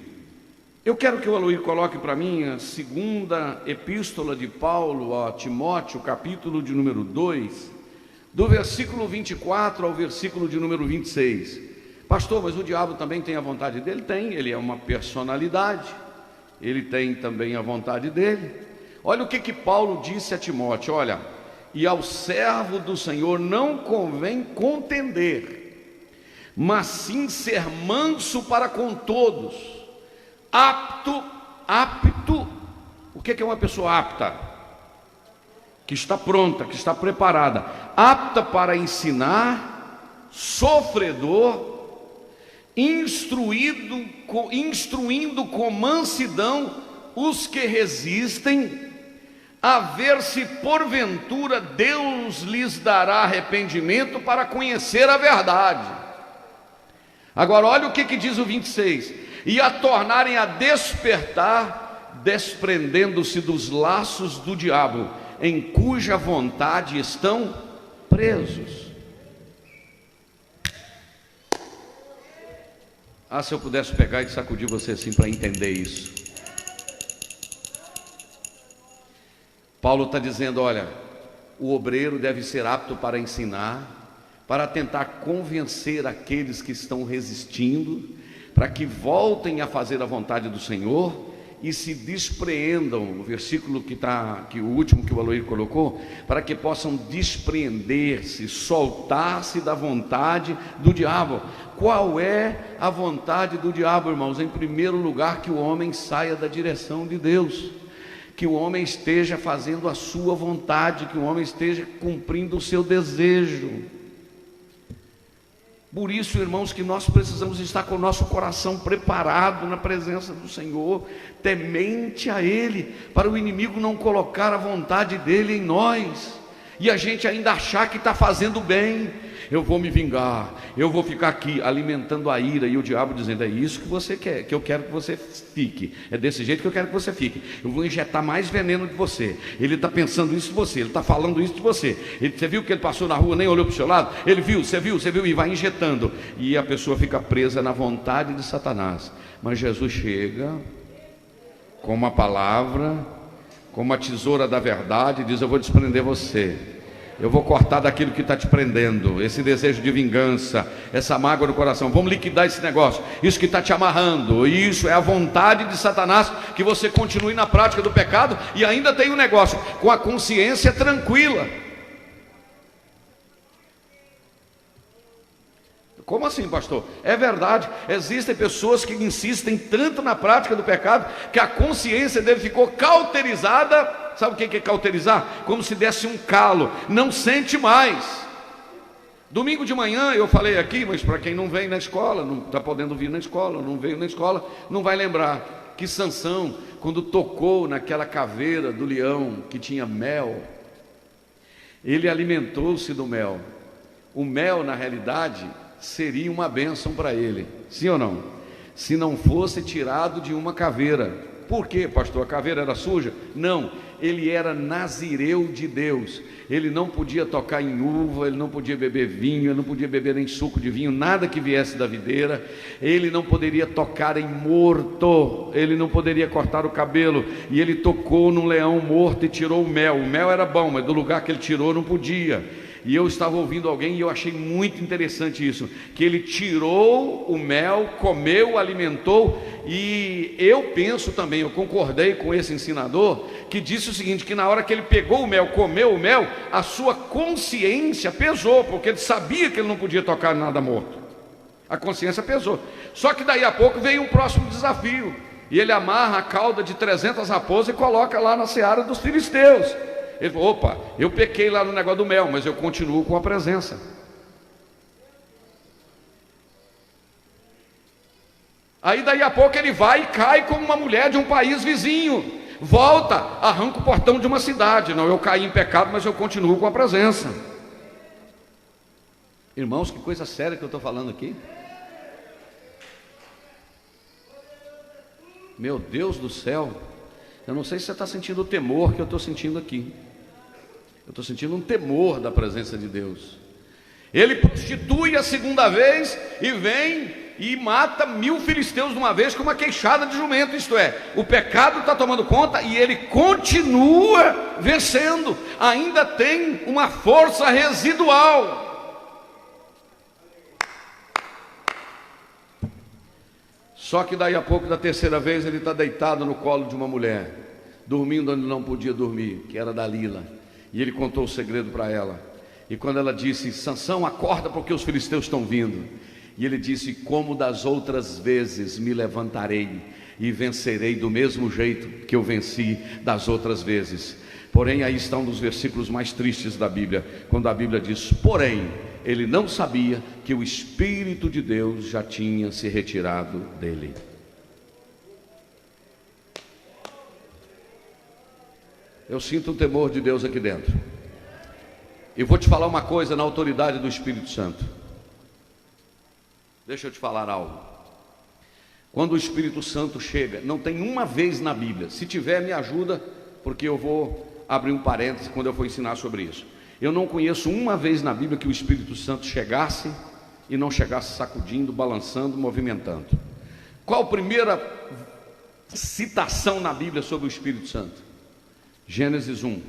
Eu quero que o Aloir coloque para mim a segunda epístola de Paulo a Timóteo, capítulo de número 2, do versículo 24 ao versículo de número 26. Pastor, mas o diabo também tem a vontade dele? Tem, ele é uma personalidade, ele tem também a vontade dele. Olha o que Paulo disse a Timóteo: olha, e ao servo do Senhor não convém contender, mas sim ser manso para com todos, apto. O que é uma pessoa apta? Que está pronta, que está preparada, apta para ensinar, sofredor, instruindo com mansidão os que resistem, a ver se porventura Deus lhes dará arrependimento para conhecer a verdade. Agora olha o que diz o 26: e a tornarem a despertar, desprendendo-se dos laços do diabo, em cuja vontade estão presos. Ah, se eu pudesse pegar e sacudir você assim para entender isso. Paulo está dizendo: olha, o obreiro deve ser apto para ensinar, para tentar convencer aqueles que estão resistindo, para que voltem a fazer a vontade do Senhor e se despreendam, o versículo que o último que o Aloir colocou, para que possam despreender-se, soltar-se da vontade do diabo. Qual é a vontade do diabo, irmãos? Em primeiro lugar, que o homem saia da direção de Deus, que o homem esteja fazendo a sua vontade, que o homem esteja cumprindo o seu desejo. Por isso, irmãos, que nós precisamos estar com o nosso coração preparado na presença do Senhor, temente a Ele, para o inimigo não colocar a vontade dEle em nós, e a gente ainda achar que está fazendo bem. Eu vou me vingar, eu vou ficar aqui alimentando a ira, e o diabo dizendo: é isso que você quer, que eu quero que você fique, é desse jeito que eu quero que você fique, eu vou injetar mais veneno de você. Ele está pensando isso de você, ele está falando isso de você. Você viu que ele passou na rua, nem olhou para o seu lado? Ele viu, você viu, e vai injetando, e a pessoa fica presa na vontade de Satanás. Mas Jesus chega com uma palavra, com uma tesoura da verdade, e diz: eu vou desprender você, eu vou cortar daquilo que está te prendendo, esse desejo de vingança, essa mágoa no coração. Vamos liquidar esse negócio, isso que está te amarrando. Isso é a vontade de Satanás, que você continue na prática do pecado e ainda tem um negócio, com a consciência tranquila. Como assim, pastor? É verdade, existem pessoas que insistem tanto na prática do pecado, que a consciência dele ficou cauterizada. Sabe o que é cauterizar? Como se desse um calo, não sente mais. Domingo de manhã eu falei aqui, mas para quem não vem na escola, não está podendo vir na escola, não veio na escola, não vai lembrar que Sansão, quando tocou naquela caveira do leão que tinha mel, ele alimentou-se do mel. O mel, na realidade, seria uma bênção para ele, sim ou não? Se não fosse tirado de uma caveira. Por quê, pastor? A caveira era suja? Não, ele era nazireu de Deus. Ele não podia tocar em uva, ele não podia beber vinho, ele não podia beber nem suco de vinho, nada que viesse da videira. Ele não poderia tocar em morto, ele não poderia cortar o cabelo. E ele tocou num leão morto e tirou o mel. O mel era bom, mas do lugar que ele tirou não podia. E eu estava ouvindo alguém e eu achei muito interessante isso, que ele tirou o mel, comeu, alimentou. E eu penso também, eu concordei com esse ensinador, que disse o seguinte, que na hora que ele pegou o mel, comeu o mel, a sua consciência pesou, porque ele sabia que ele não podia tocar nada morto. A consciência pesou. Só que daí a pouco veio um próximo desafio, e ele amarra a cauda de 300 raposas e coloca lá na seara dos filisteus. Ele falou, opa, eu pequei lá no negócio do mel, mas eu continuo com a presença. Aí daí a pouco ele vai e cai como uma mulher de um país vizinho. Volta, arranca o portão de uma cidade. Não, eu caí em pecado, mas eu continuo com a presença. Irmãos, que coisa séria que eu estou falando aqui. Meu Deus do céu. Eu não sei se você está sentindo o temor que eu estou sentindo aqui. Eu estou sentindo um temor da presença de Deus. Ele prostitui a segunda vez e vem e mata 1000 filisteus de uma vez com uma queixada de jumento. Isto é, o pecado está tomando conta e ele continua vencendo. Ainda tem uma força residual. Só que daí a pouco, da terceira vez, ele está deitado no colo de uma mulher, dormindo onde não podia dormir, que era Dalila. E ele contou o segredo para ela. E quando ela disse, Sansão, acorda porque os filisteus estão vindo. E ele disse, como das outras vezes me levantarei e vencerei do mesmo jeito que eu venci das outras vezes. Porém, aí está um dos versículos mais tristes da Bíblia, quando a Bíblia diz, porém, ele não sabia que o Espírito de Deus já tinha se retirado dele. Eu sinto o temor de Deus aqui dentro. E vou te falar uma coisa na autoridade do Espírito Santo. Deixa eu te falar algo. Quando o Espírito Santo chega, não tem uma vez na Bíblia. Se tiver, me ajuda, porque eu vou abrir um parêntese quando eu for ensinar sobre isso. Eu não conheço uma vez na Bíblia que o Espírito Santo chegasse e não chegasse sacudindo, balançando, movimentando. Qual a primeira citação na Bíblia sobre o Espírito Santo? Gênesis 1. O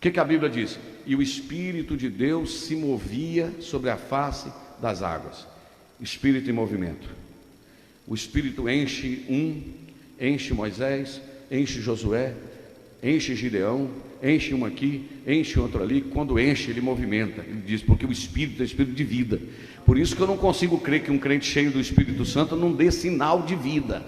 que a Bíblia diz? E o Espírito de Deus se movia sobre a face das águas. Espírito em movimento. O Espírito enche Moisés, enche Josué, enche Gideão, enche um aqui, enche outro ali. Quando enche, ele movimenta. Ele diz, porque o Espírito é Espírito de vida. Por isso que eu não consigo crer que um crente cheio do Espírito Santo não dê sinal de vida.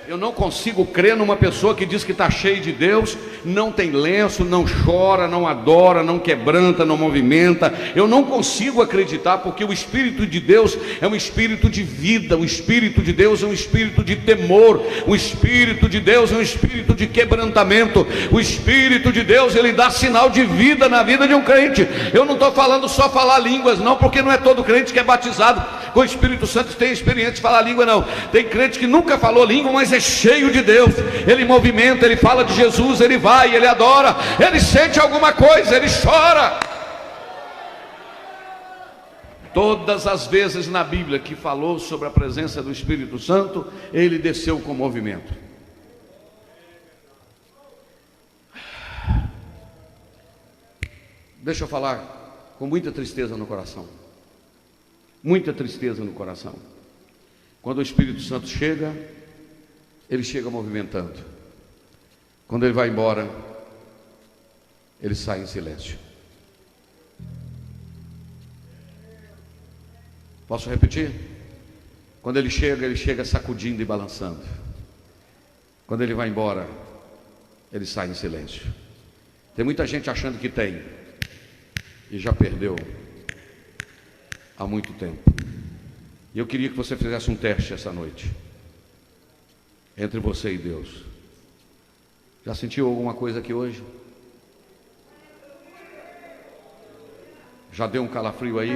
Eu não consigo crer numa pessoa que diz que está cheia de Deus, não tem lenço, não chora, não adora, não quebranta, não movimenta. Eu não consigo acreditar, porque o Espírito de Deus é um espírito de vida, o Espírito de Deus é um espírito de temor, o Espírito de Deus é um espírito de quebrantamento, o Espírito de Deus, ele dá sinal de vida na vida de um crente. Eu não estou falando só falar línguas não, porque não é todo crente que é batizado com o Espírito Santo que tem experiência de falar língua não. Tem crente que nunca falou língua, mas é cheio de Deus, ele movimenta, ele fala de Jesus, ele vai, ele adora, ele sente alguma coisa, ele chora. Todas as vezes na Bíblia que falou sobre a presença do Espírito Santo, ele desceu com movimento. Deixa eu falar com muita tristeza no coração. Muita tristeza no coração. Quando o Espírito Santo chega, ele chega movimentando. Quando ele vai embora, ele sai em silêncio. Posso repetir? Quando ele chega sacudindo e balançando. Quando ele vai embora, ele sai em silêncio. Tem muita gente achando que tem e já perdeu há muito tempo. E eu queria que você fizesse um teste essa noite entre você e Deus. Já sentiu alguma coisa aqui hoje? Já deu um calafrio aí?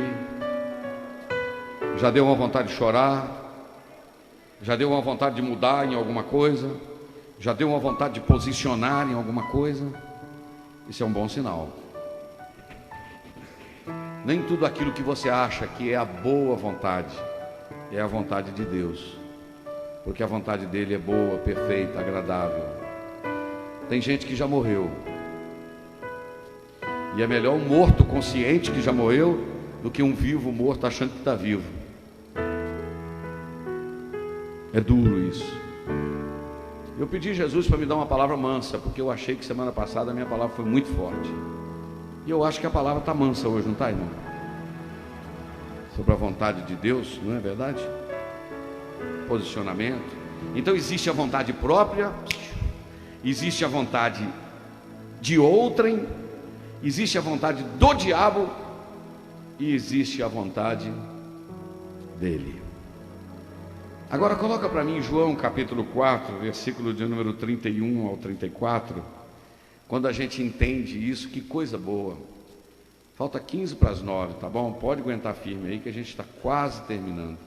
Já deu uma vontade de chorar? Já deu uma vontade de mudar em alguma coisa? Já deu uma vontade de posicionar em alguma coisa? Isso é um bom sinal. Nem tudo aquilo que você acha que é a boa vontade é a vontade de Deus, porque a vontade dele é boa, perfeita, agradável. Tem gente que já morreu, e é melhor um morto consciente que já morreu do que um vivo morto achando que está vivo. É duro isso. Eu pedi a Jesus para me dar uma palavra mansa, porque eu achei que semana passada a minha palavra foi muito forte. E eu acho que a palavra está mansa hoje, não está, irmão? Sobre a vontade de Deus, não é verdade? Posicionamento. Então existe a vontade própria, existe a vontade de outrem, existe a vontade do diabo e existe a vontade dele. Agora coloca para mim João capítulo 4, versículo de número 31 ao 34. Quando a gente entende isso, que coisa boa. Falta 15 para as 9, tá bom? Pode aguentar firme aí que a gente está quase terminando.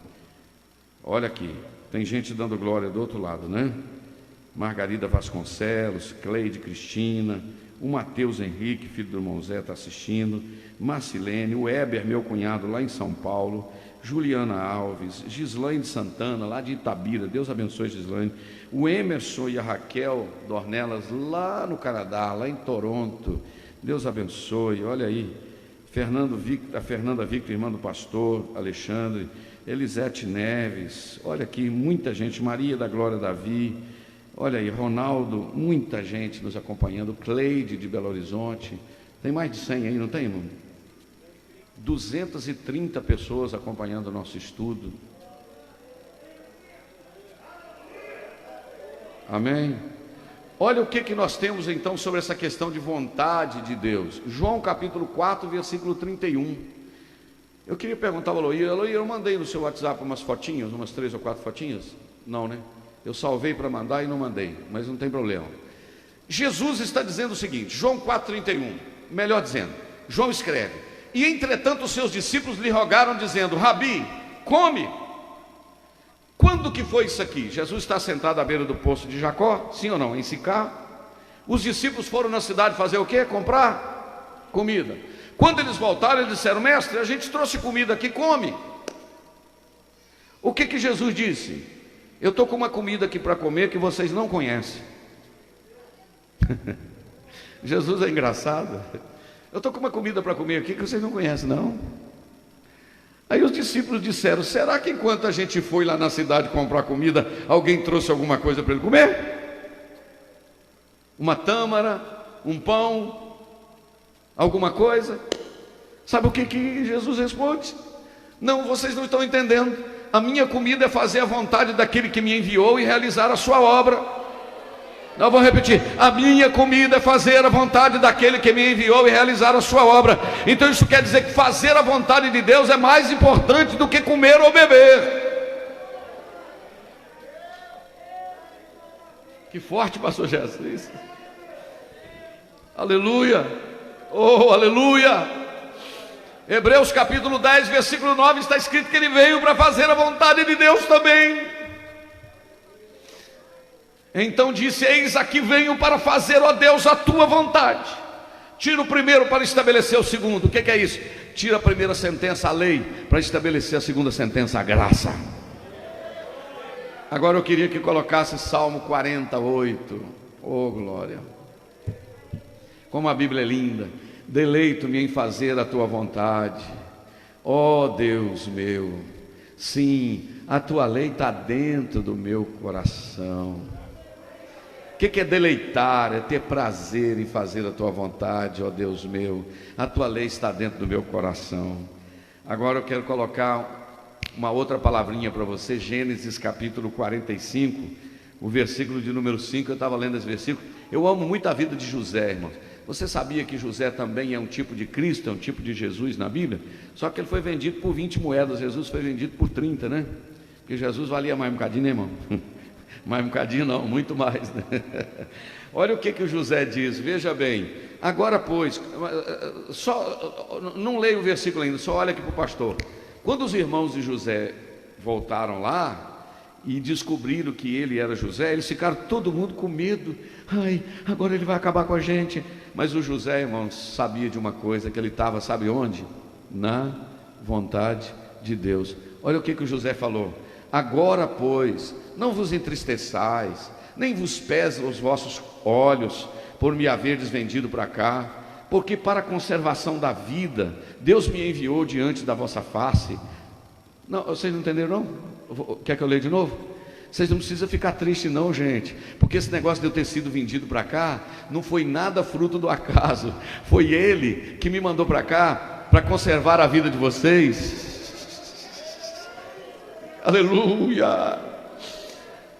Olha aqui, tem gente dando glória do outro lado, né? Margarida Vasconcelos, Cleide Cristina, o Mateus Henrique, filho do irmão Zé, está assistindo, Marcilene, o Eber, meu cunhado, lá em São Paulo, Juliana Alves, Gislaine Santana, lá de Itabira, Deus abençoe Gislaine, o Emerson e a Raquel Dornelas, lá no Canadá, lá em Toronto, Deus abençoe. Olha aí, a Fernanda Victor, irmã do pastor Alexandre, Elisete Neves, olha aqui, muita gente, Maria da Glória Davi, olha aí, Ronaldo, muita gente nos acompanhando, Cleide de Belo Horizonte, tem mais de 100 aí, não tem, irmão? 230 pessoas acompanhando o nosso estudo. Amém? Olha o que nós temos então sobre essa questão de vontade de Deus. João capítulo 4, versículo 31. Eu queria perguntar ao Aloí, eu mandei no seu WhatsApp umas fotinhas, umas 3 ou 4 fotinhas? Não, né? Eu salvei para mandar e não mandei, mas não tem problema. Jesus está dizendo o seguinte, João 4,31, melhor dizendo, João escreve: e entretanto os seus discípulos lhe rogaram dizendo: Rabi, come. Quando que foi isso aqui? Jesus está sentado à beira do poço de Jacó, sim ou não? Em Sicar. Os discípulos foram na cidade fazer o quê? Comprar comida. Quando eles voltaram, eles disseram: mestre, a gente trouxe comida aqui, come. O que Jesus disse? Eu estou com uma comida aqui para comer que vocês não conhecem. Jesus é engraçado. Eu estou com uma comida para comer aqui que vocês não conhecem, não. Aí os discípulos disseram: será que enquanto a gente foi lá na cidade comprar comida, alguém trouxe alguma coisa para ele comer? Uma tâmara, um pão, alguma coisa? Sabe o que Jesus responde? Não, vocês não estão entendendo. A minha comida é fazer a vontade daquele que me enviou e realizar a sua obra. Não, vou repetir, a minha comida é fazer a vontade daquele que me enviou e realizar a sua obra. Então isso quer dizer que fazer a vontade de Deus é mais importante do que comer ou beber. Que forte, pastor Jesus. Aleluia, oh aleluia. Hebreus capítulo 10, versículo 9, está escrito que ele veio para fazer a vontade de Deus também. Então disse: eis aqui venho para fazer, ó Deus, a tua vontade. Tira o primeiro para estabelecer o segundo. O que é isso? Tira a primeira sentença, a lei, para estabelecer a segunda sentença, a graça. Agora eu queria que colocasse Salmo 48. Oh glória, como a Bíblia é linda. Deleito-me em fazer a tua vontade, ó Deus meu. Sim, a tua lei está dentro do meu coração. O que é deleitar? É ter prazer em fazer a tua vontade, ó Deus meu. A tua lei está dentro do meu coração. Agora eu quero colocar uma outra palavrinha para você. Gênesis capítulo 45, o versículo de número 5. Eu estava lendo esse versículo. Eu amo muito a vida de José, irmãos. Você sabia que José também é um tipo de Cristo, é um tipo de Jesus na Bíblia? Só que ele foi vendido por 20 moedas, Jesus foi vendido por 30, né? Porque Jesus valia mais um bocadinho, né, irmão? Mais um bocadinho não, muito mais, né? Olha o que o José diz, veja bem. Agora pois, não leia o versículo ainda, só olha aqui para o pastor. Quando os irmãos de José voltaram lá, e descobriram que ele era José, eles ficaram todo mundo com medo. Ai, agora ele vai acabar com a gente. Mas o José, irmãos, sabia de uma coisa, que ele estava, sabe onde? Na vontade de Deus. Olha o que o José falou: agora, pois, não vos entristeçais, nem vos pesem os vossos olhos por me haverdes vendido para cá, porque para a conservação da vida Deus me enviou diante da vossa face. Não, vocês não entenderam não? Quer que eu leia de novo? Vocês não precisam ficar tristes não, gente, porque esse negócio de eu ter sido vendido para cá não foi nada fruto do acaso. Foi Ele que me mandou para cá para conservar a vida de vocês. Aleluia!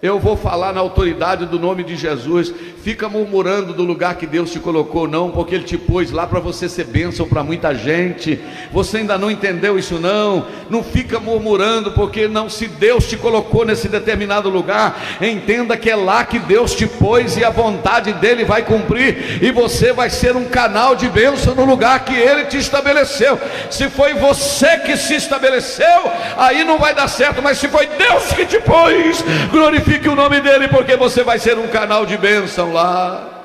Eu vou falar na autoridade do nome de Jesus. Fica murmurando do lugar que Deus te colocou não, porque Ele te pôs lá para você ser bênção para muita gente. Você ainda não entendeu isso não? Não fica murmurando, porque não, se Deus te colocou nesse determinado lugar, entenda que é lá que Deus te pôs e a vontade dEle vai cumprir, e você vai ser um canal de bênção no lugar que Ele te estabeleceu. Se foi você que se estabeleceu, aí não vai dar certo, mas se foi Deus que te pôs, glorifique o nome dEle, porque você vai ser um canal de bênção lá.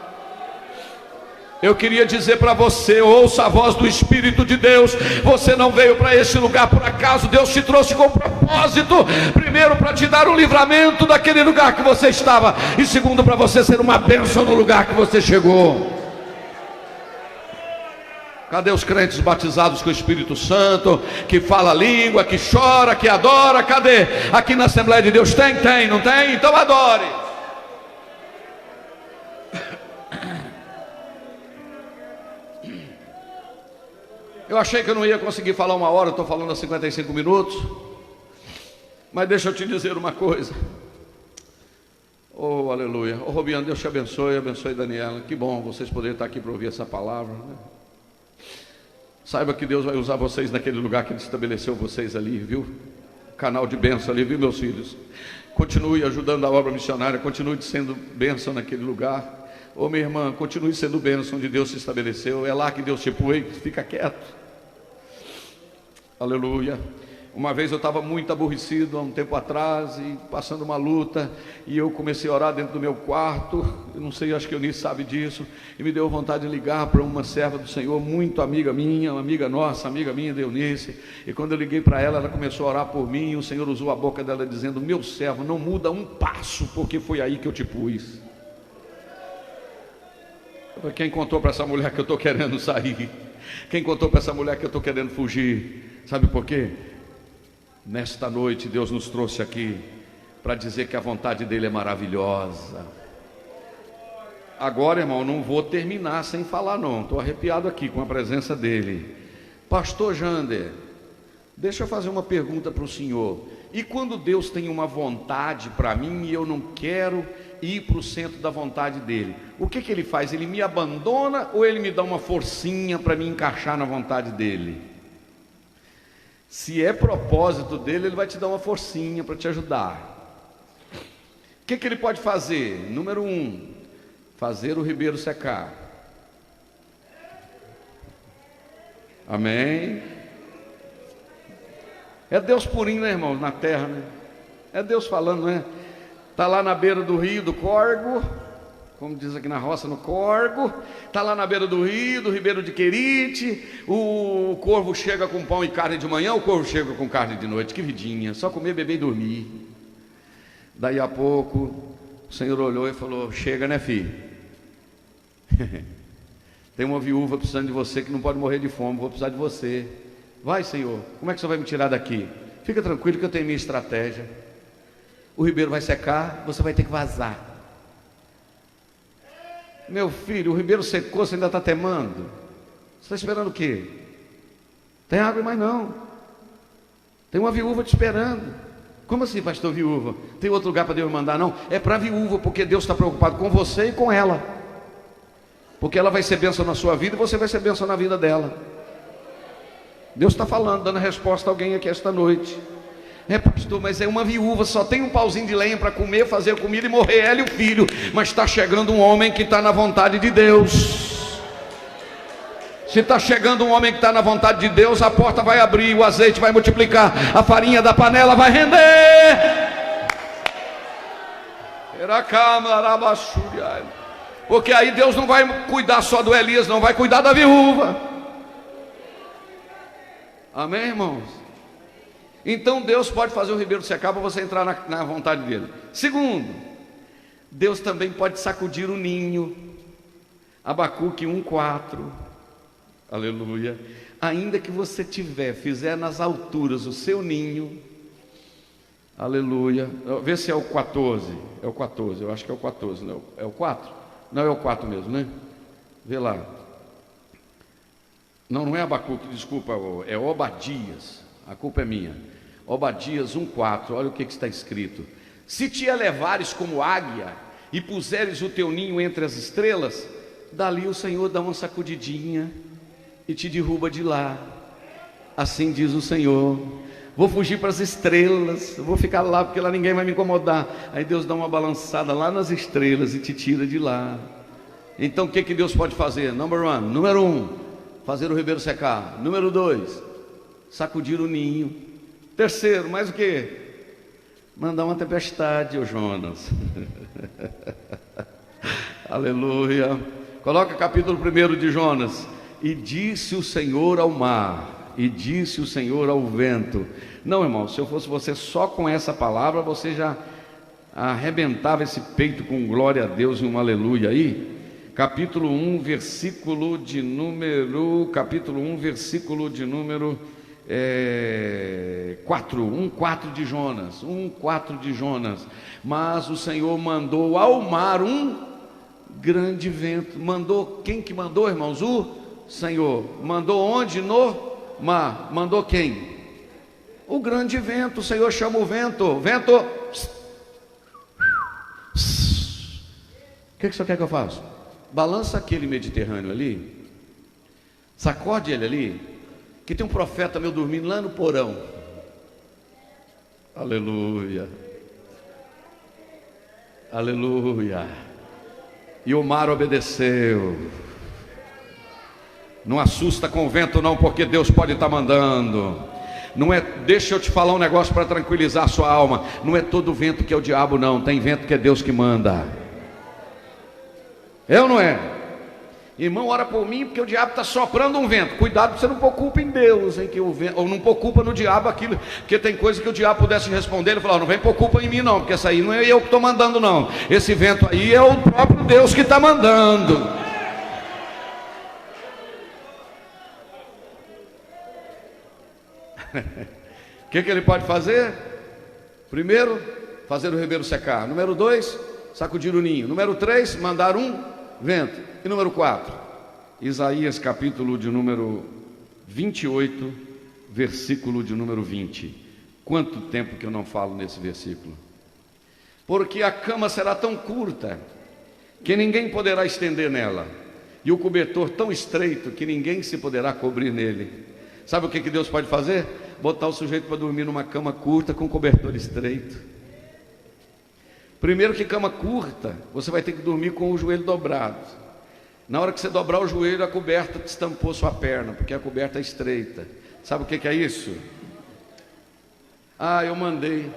Eu queria dizer para você: ouça a voz do Espírito de Deus. Você não veio para esse lugar por acaso. Deus te trouxe com propósito. Primeiro, para te dar um livramento daquele lugar que você estava, e segundo, para você ser uma bênção no lugar que você chegou. Cadê os crentes batizados com o Espírito Santo, que fala língua, que chora, que adora? Cadê? Aqui na Assembleia de Deus tem? Tem, não tem? Então adore. Eu achei que eu não ia conseguir falar uma hora, estou falando há 55 minutos. Mas deixa eu te dizer uma coisa. Oh, aleluia. Oh, Robiano, Deus te abençoe, abençoe Daniela. Que bom vocês poderem estar aqui para ouvir essa palavra, né? Saiba que Deus vai usar vocês naquele lugar que Ele estabeleceu vocês ali, viu? Canal de bênção ali, viu, meus filhos? Continue ajudando a obra missionária, continue sendo bênção naquele lugar. Ô, minha irmã, continue sendo bênção onde Deus se estabeleceu. É lá que Deus te pôs, fica quieto. Aleluia. Uma vez eu estava muito aborrecido há um tempo atrás, e passando uma luta, e eu comecei a orar dentro do meu quarto. Eu não sei, acho que a Eunice sabe disso, e me deu vontade de ligar para uma serva do Senhor, muito amiga minha, uma amiga nossa, amiga minha de Eunice. E quando eu liguei para ela, ela começou a orar por mim, e o Senhor usou a boca dela dizendo: meu servo, não muda um passo, porque foi aí que eu te pus. Quem contou para essa mulher que eu estou querendo sair? Quem contou para essa mulher que eu estou querendo fugir? Sabe por quê? Nesta noite Deus nos trouxe aqui para dizer que a vontade dEle é maravilhosa. Agora, irmão, não vou terminar sem falar não, estou arrepiado aqui com a presença dEle. Pastor Jander, deixa eu fazer uma pergunta para o senhor. E quando Deus tem uma vontade para mim e eu não quero ir para o centro da vontade dEle, o que Ele faz? Ele me abandona ou Ele me dá uma forcinha para me encaixar na vontade dEle? Se é propósito dEle, Ele vai te dar uma forcinha para te ajudar. O que Ele pode fazer? Número 1, fazer o ribeiro secar. Amém? É Deus purinho, né, irmão? Na terra, né? É Deus falando, né? Está lá na beira do rio, do córrego, como diz aqui na roça, no córrego. Está lá na beira do rio, do ribeiro de Querite. O corvo chega com pão e carne de manhã, o corvo chega com carne de noite. Que vidinha, só comer, beber e dormir. Daí a pouco o Senhor olhou e falou: chega, né, filho? Tem uma viúva precisando de você que não pode morrer de fome, vou precisar de você. Vai, Senhor, como é que o Senhor vai me tirar daqui? Fica tranquilo que eu tenho minha estratégia. O ribeiro vai secar, você vai ter que vazar. Meu filho, o ribeiro secou, você ainda está temando? Você está esperando o quê? Tem água mais não. Tem uma viúva te esperando. Como assim, pastor, viúva? Tem outro lugar para Deus mandar? Não, é para a viúva, porque Deus está preocupado com você e com ela. Porque ela vai ser bênção na sua vida e você vai ser bênção na vida dela. Deus está falando, dando resposta a alguém aqui esta noite. É, pastor, mas é uma viúva, só tem um pauzinho de lenha para comer, fazer comida e morrer ela e o filho. Mas está chegando um homem que está na vontade de Deus. Se está chegando um homem que está na vontade de Deus, a porta vai abrir, o azeite vai multiplicar, a farinha da panela vai render. Porque aí Deus não vai cuidar só do Elias, não, vai cuidar da viúva. Amém, irmãos? Então Deus pode fazer o ribeiro secar para você entrar na vontade dele. Segundo, Deus também pode sacudir o ninho. Abacuque 1:4. Aleluia. Ainda que você fizer nas alturas o seu ninho. Aleluia. Vê se é o 14. É o 14, eu acho que é o 14, não é o 4? Não, é o 4 mesmo, né? Vê lá. Não é Abacuque, desculpa, é Obadias. A culpa é minha. Obadias 1:4, olha o que está escrito: se te elevares como águia e puseres o teu ninho entre as estrelas, dali o Senhor dá uma sacudidinha e te derruba de lá. Assim diz o Senhor: vou fugir para as estrelas, vou ficar lá porque lá ninguém vai me incomodar. Aí Deus dá uma balançada lá nas estrelas e te tira de lá. Então o que Deus pode fazer? Número 1, fazer o ribeiro secar. Número 2, sacudir o ninho. Terceiro, mais o que? Mandar uma tempestade, ô Jonas. Aleluia. Coloca capítulo 1 de Jonas. E disse o Senhor ao mar, e disse o Senhor ao vento. Não, irmão, se eu fosse você, só com essa palavra você já arrebentava esse peito com glória a Deus e um aleluia aí. Capítulo 1, versículo de número 4, 1:4 de Jonas, 1:4 de Jonas. Mas o Senhor mandou ao mar um grande vento. Mandou, quem que mandou, irmãos? O Senhor. Mandou onde? No mar. Mandou quem? O grande vento. O Senhor chama o vento. Vento. O que o senhor quer que eu faça? Balança aquele Mediterrâneo ali, sacode ele ali, que tem um profeta meu dormindo lá no porão. Aleluia. Aleluia. E o mar obedeceu. Não assusta com o vento não, porque Deus pode estar mandando. Não é, deixa eu te falar um negócio para tranquilizar a sua alma. Não é todo vento que é o diabo não, tem vento que é Deus que manda. É ou não é? Irmão, ora por mim, porque o diabo está soprando um vento. Cuidado para você não pôr culpa em Deus, hein, que o vento, ou não pôr culpa no diabo aquilo, porque tem coisa que o diabo pudesse responder. Ele falou: não vem pôr culpa em mim não, porque essa aí não é eu que estou mandando não. Esse vento aí é o próprio Deus que está mandando. O que ele pode fazer? Primeiro, fazer o ribeiro secar. Número 2, sacudir o ninho. Número 3, mandar um vento. E número 4, Isaías capítulo de número 28, versículo de número 20. Quanto tempo que eu não falo nesse versículo? Porque a cama será tão curta que ninguém poderá estender nela, e o cobertor tão estreito que ninguém se poderá cobrir nele. Sabe o que Deus pode fazer? Botar o sujeito para dormir numa cama curta com cobertor estreito. Primeiro que cama curta, você vai ter que dormir com o joelho dobrado. Na hora que você dobrar o joelho, a coberta estampou sua perna, porque a coberta é estreita. Sabe o que é isso? Eu mandei.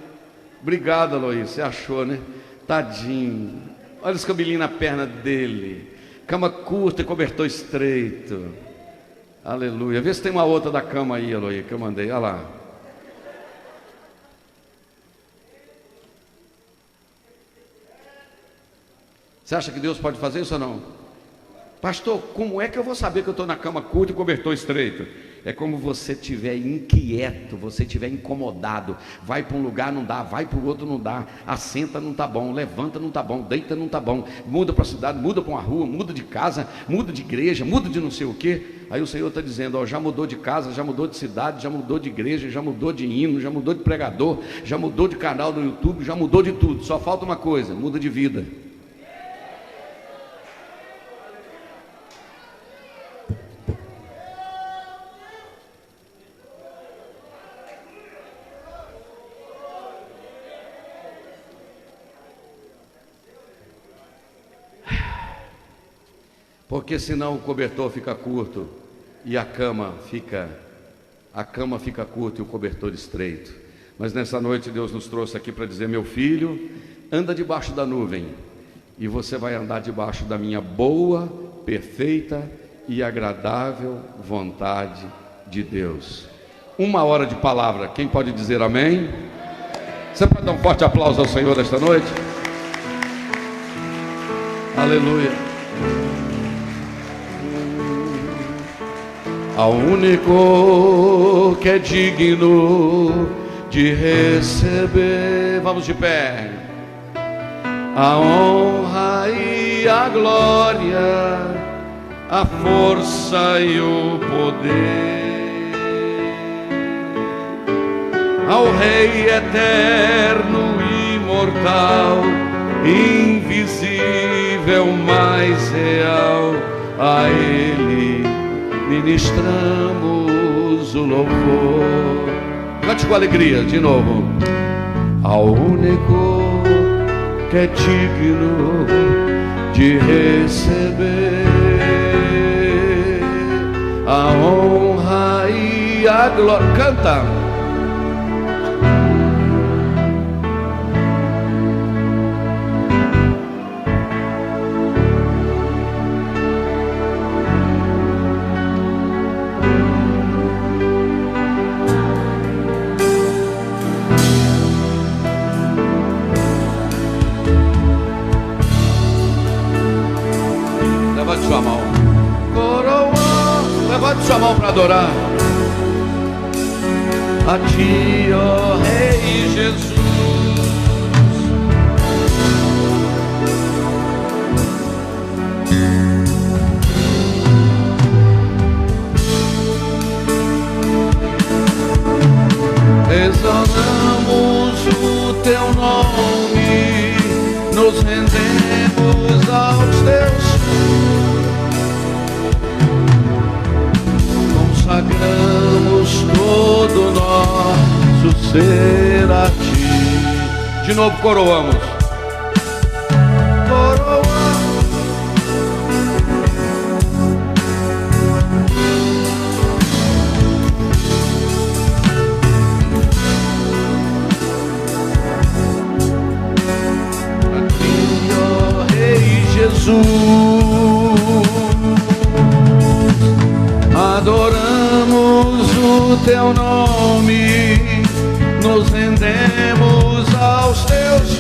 Obrigado, Aloysio, você achou, né? Tadinho. Olha os cabelinhos na perna dele. Cama curta e cobertor estreito. Aleluia. Vê se tem uma outra da cama aí, Aloysio, que eu mandei. Olha lá. Você acha que Deus pode fazer isso ou não? Pastor, como é que eu vou saber que eu estou na cama curta e cobertor estreito? É como você estiver inquieto, você estiver incomodado. Vai para um lugar, não dá, vai para o outro, não dá. Assenta, não está bom, levanta, não está bom, deita, não está bom. Muda para a cidade, muda para uma rua, muda de casa, muda de igreja, muda de não sei o quê. Aí o Senhor está dizendo, já mudou de casa, já mudou de cidade, já mudou de igreja, já mudou de hino, já mudou de pregador, já mudou de canal no YouTube, já mudou de tudo. Só falta uma coisa, muda de vida. Porque senão o cobertor fica curto e a cama fica curta e o cobertor estreito. Mas nessa noite Deus nos trouxe aqui para dizer: meu filho, anda debaixo da nuvem, e você vai andar debaixo da minha boa, perfeita e agradável vontade de Deus. 1 hora de palavra, quem pode dizer amém? Você pode dar um forte aplauso ao Senhor esta noite? Aleluia. Ao único que é digno de receber, vamos de pé, a honra e a glória, a força e o poder, ao Rei eterno, imortal, invisível, mais real, a Ele ministramos o louvor. Cante com alegria, de novo. Ao único que é digno de receber a honra e a glória. Canta. Levante sua mão. Coroa, levante sua mão para adorar a Ti, ó Rei Jesus. Exaltamos o Teu nome, nos rendemos aos Teus, consagramos todo nosso ser a Ti. De novo coroamos. Jesus, adoramos o Teu nome, nos rendemos aos Teus,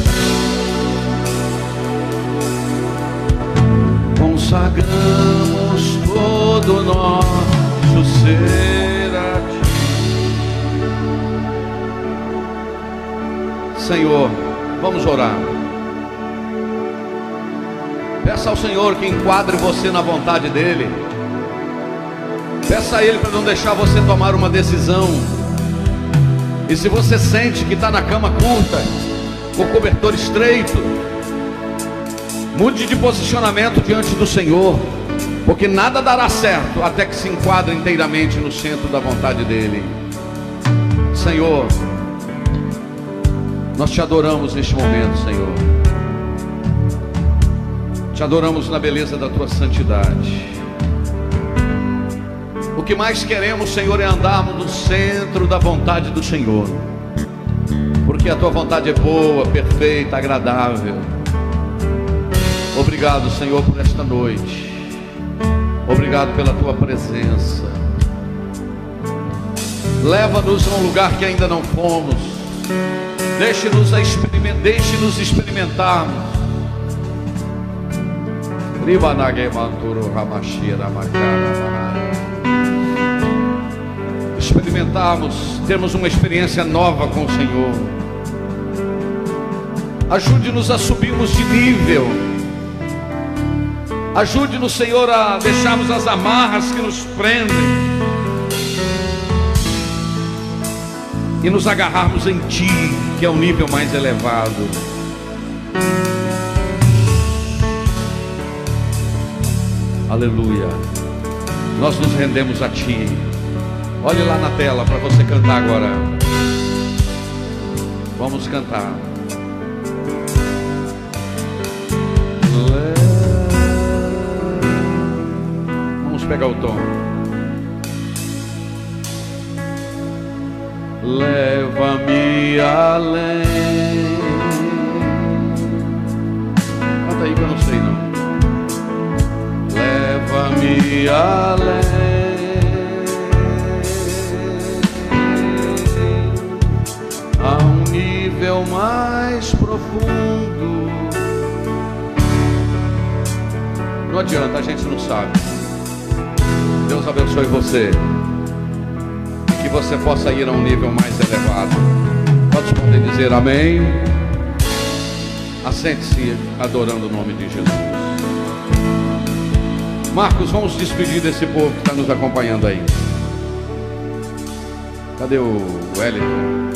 consagramos todo nosso ser a Ti. Senhor, vamos orar. Peça ao Senhor que enquadre você na vontade dEle. Peça a Ele para não deixar você tomar uma decisão. E se você sente que está na cama curta, com o cobertor estreito, mude de posicionamento diante do Senhor, porque nada dará certo até que se enquadre inteiramente no centro da vontade dEle. Senhor, nós Te adoramos neste momento, Senhor. Te adoramos na beleza da Tua santidade. O que mais queremos, Senhor, é andarmos no centro da vontade do Senhor, porque a Tua vontade é boa, perfeita, agradável. Obrigado, Senhor, por esta noite. Obrigado pela Tua presença. Leva-nos a um lugar que ainda não fomos. Deixe-nos experimentarmos. Experimentarmos, temos uma experiência nova com o Senhor. Ajude-nos a subirmos de nível. Ajude-nos, Senhor, a deixarmos as amarras que nos prendem e nos agarrarmos em Ti, que é o nível mais elevado. Aleluia. Nós nos rendemos a Ti. Olhe lá na tela para você cantar agora. Vamos cantar. Vamos pegar o tom. Leva-me além aí que eu não sei não. Leva-me além, a um nível mais profundo. Não adianta, a gente não sabe. Deus abençoe você, que você possa ir a um nível mais elevado. Todos podem dizer amém. Assente-se adorando o nome de Jesus. Marcos, vamos despedir desse povo que está nos acompanhando aí. Cadê o Wellington?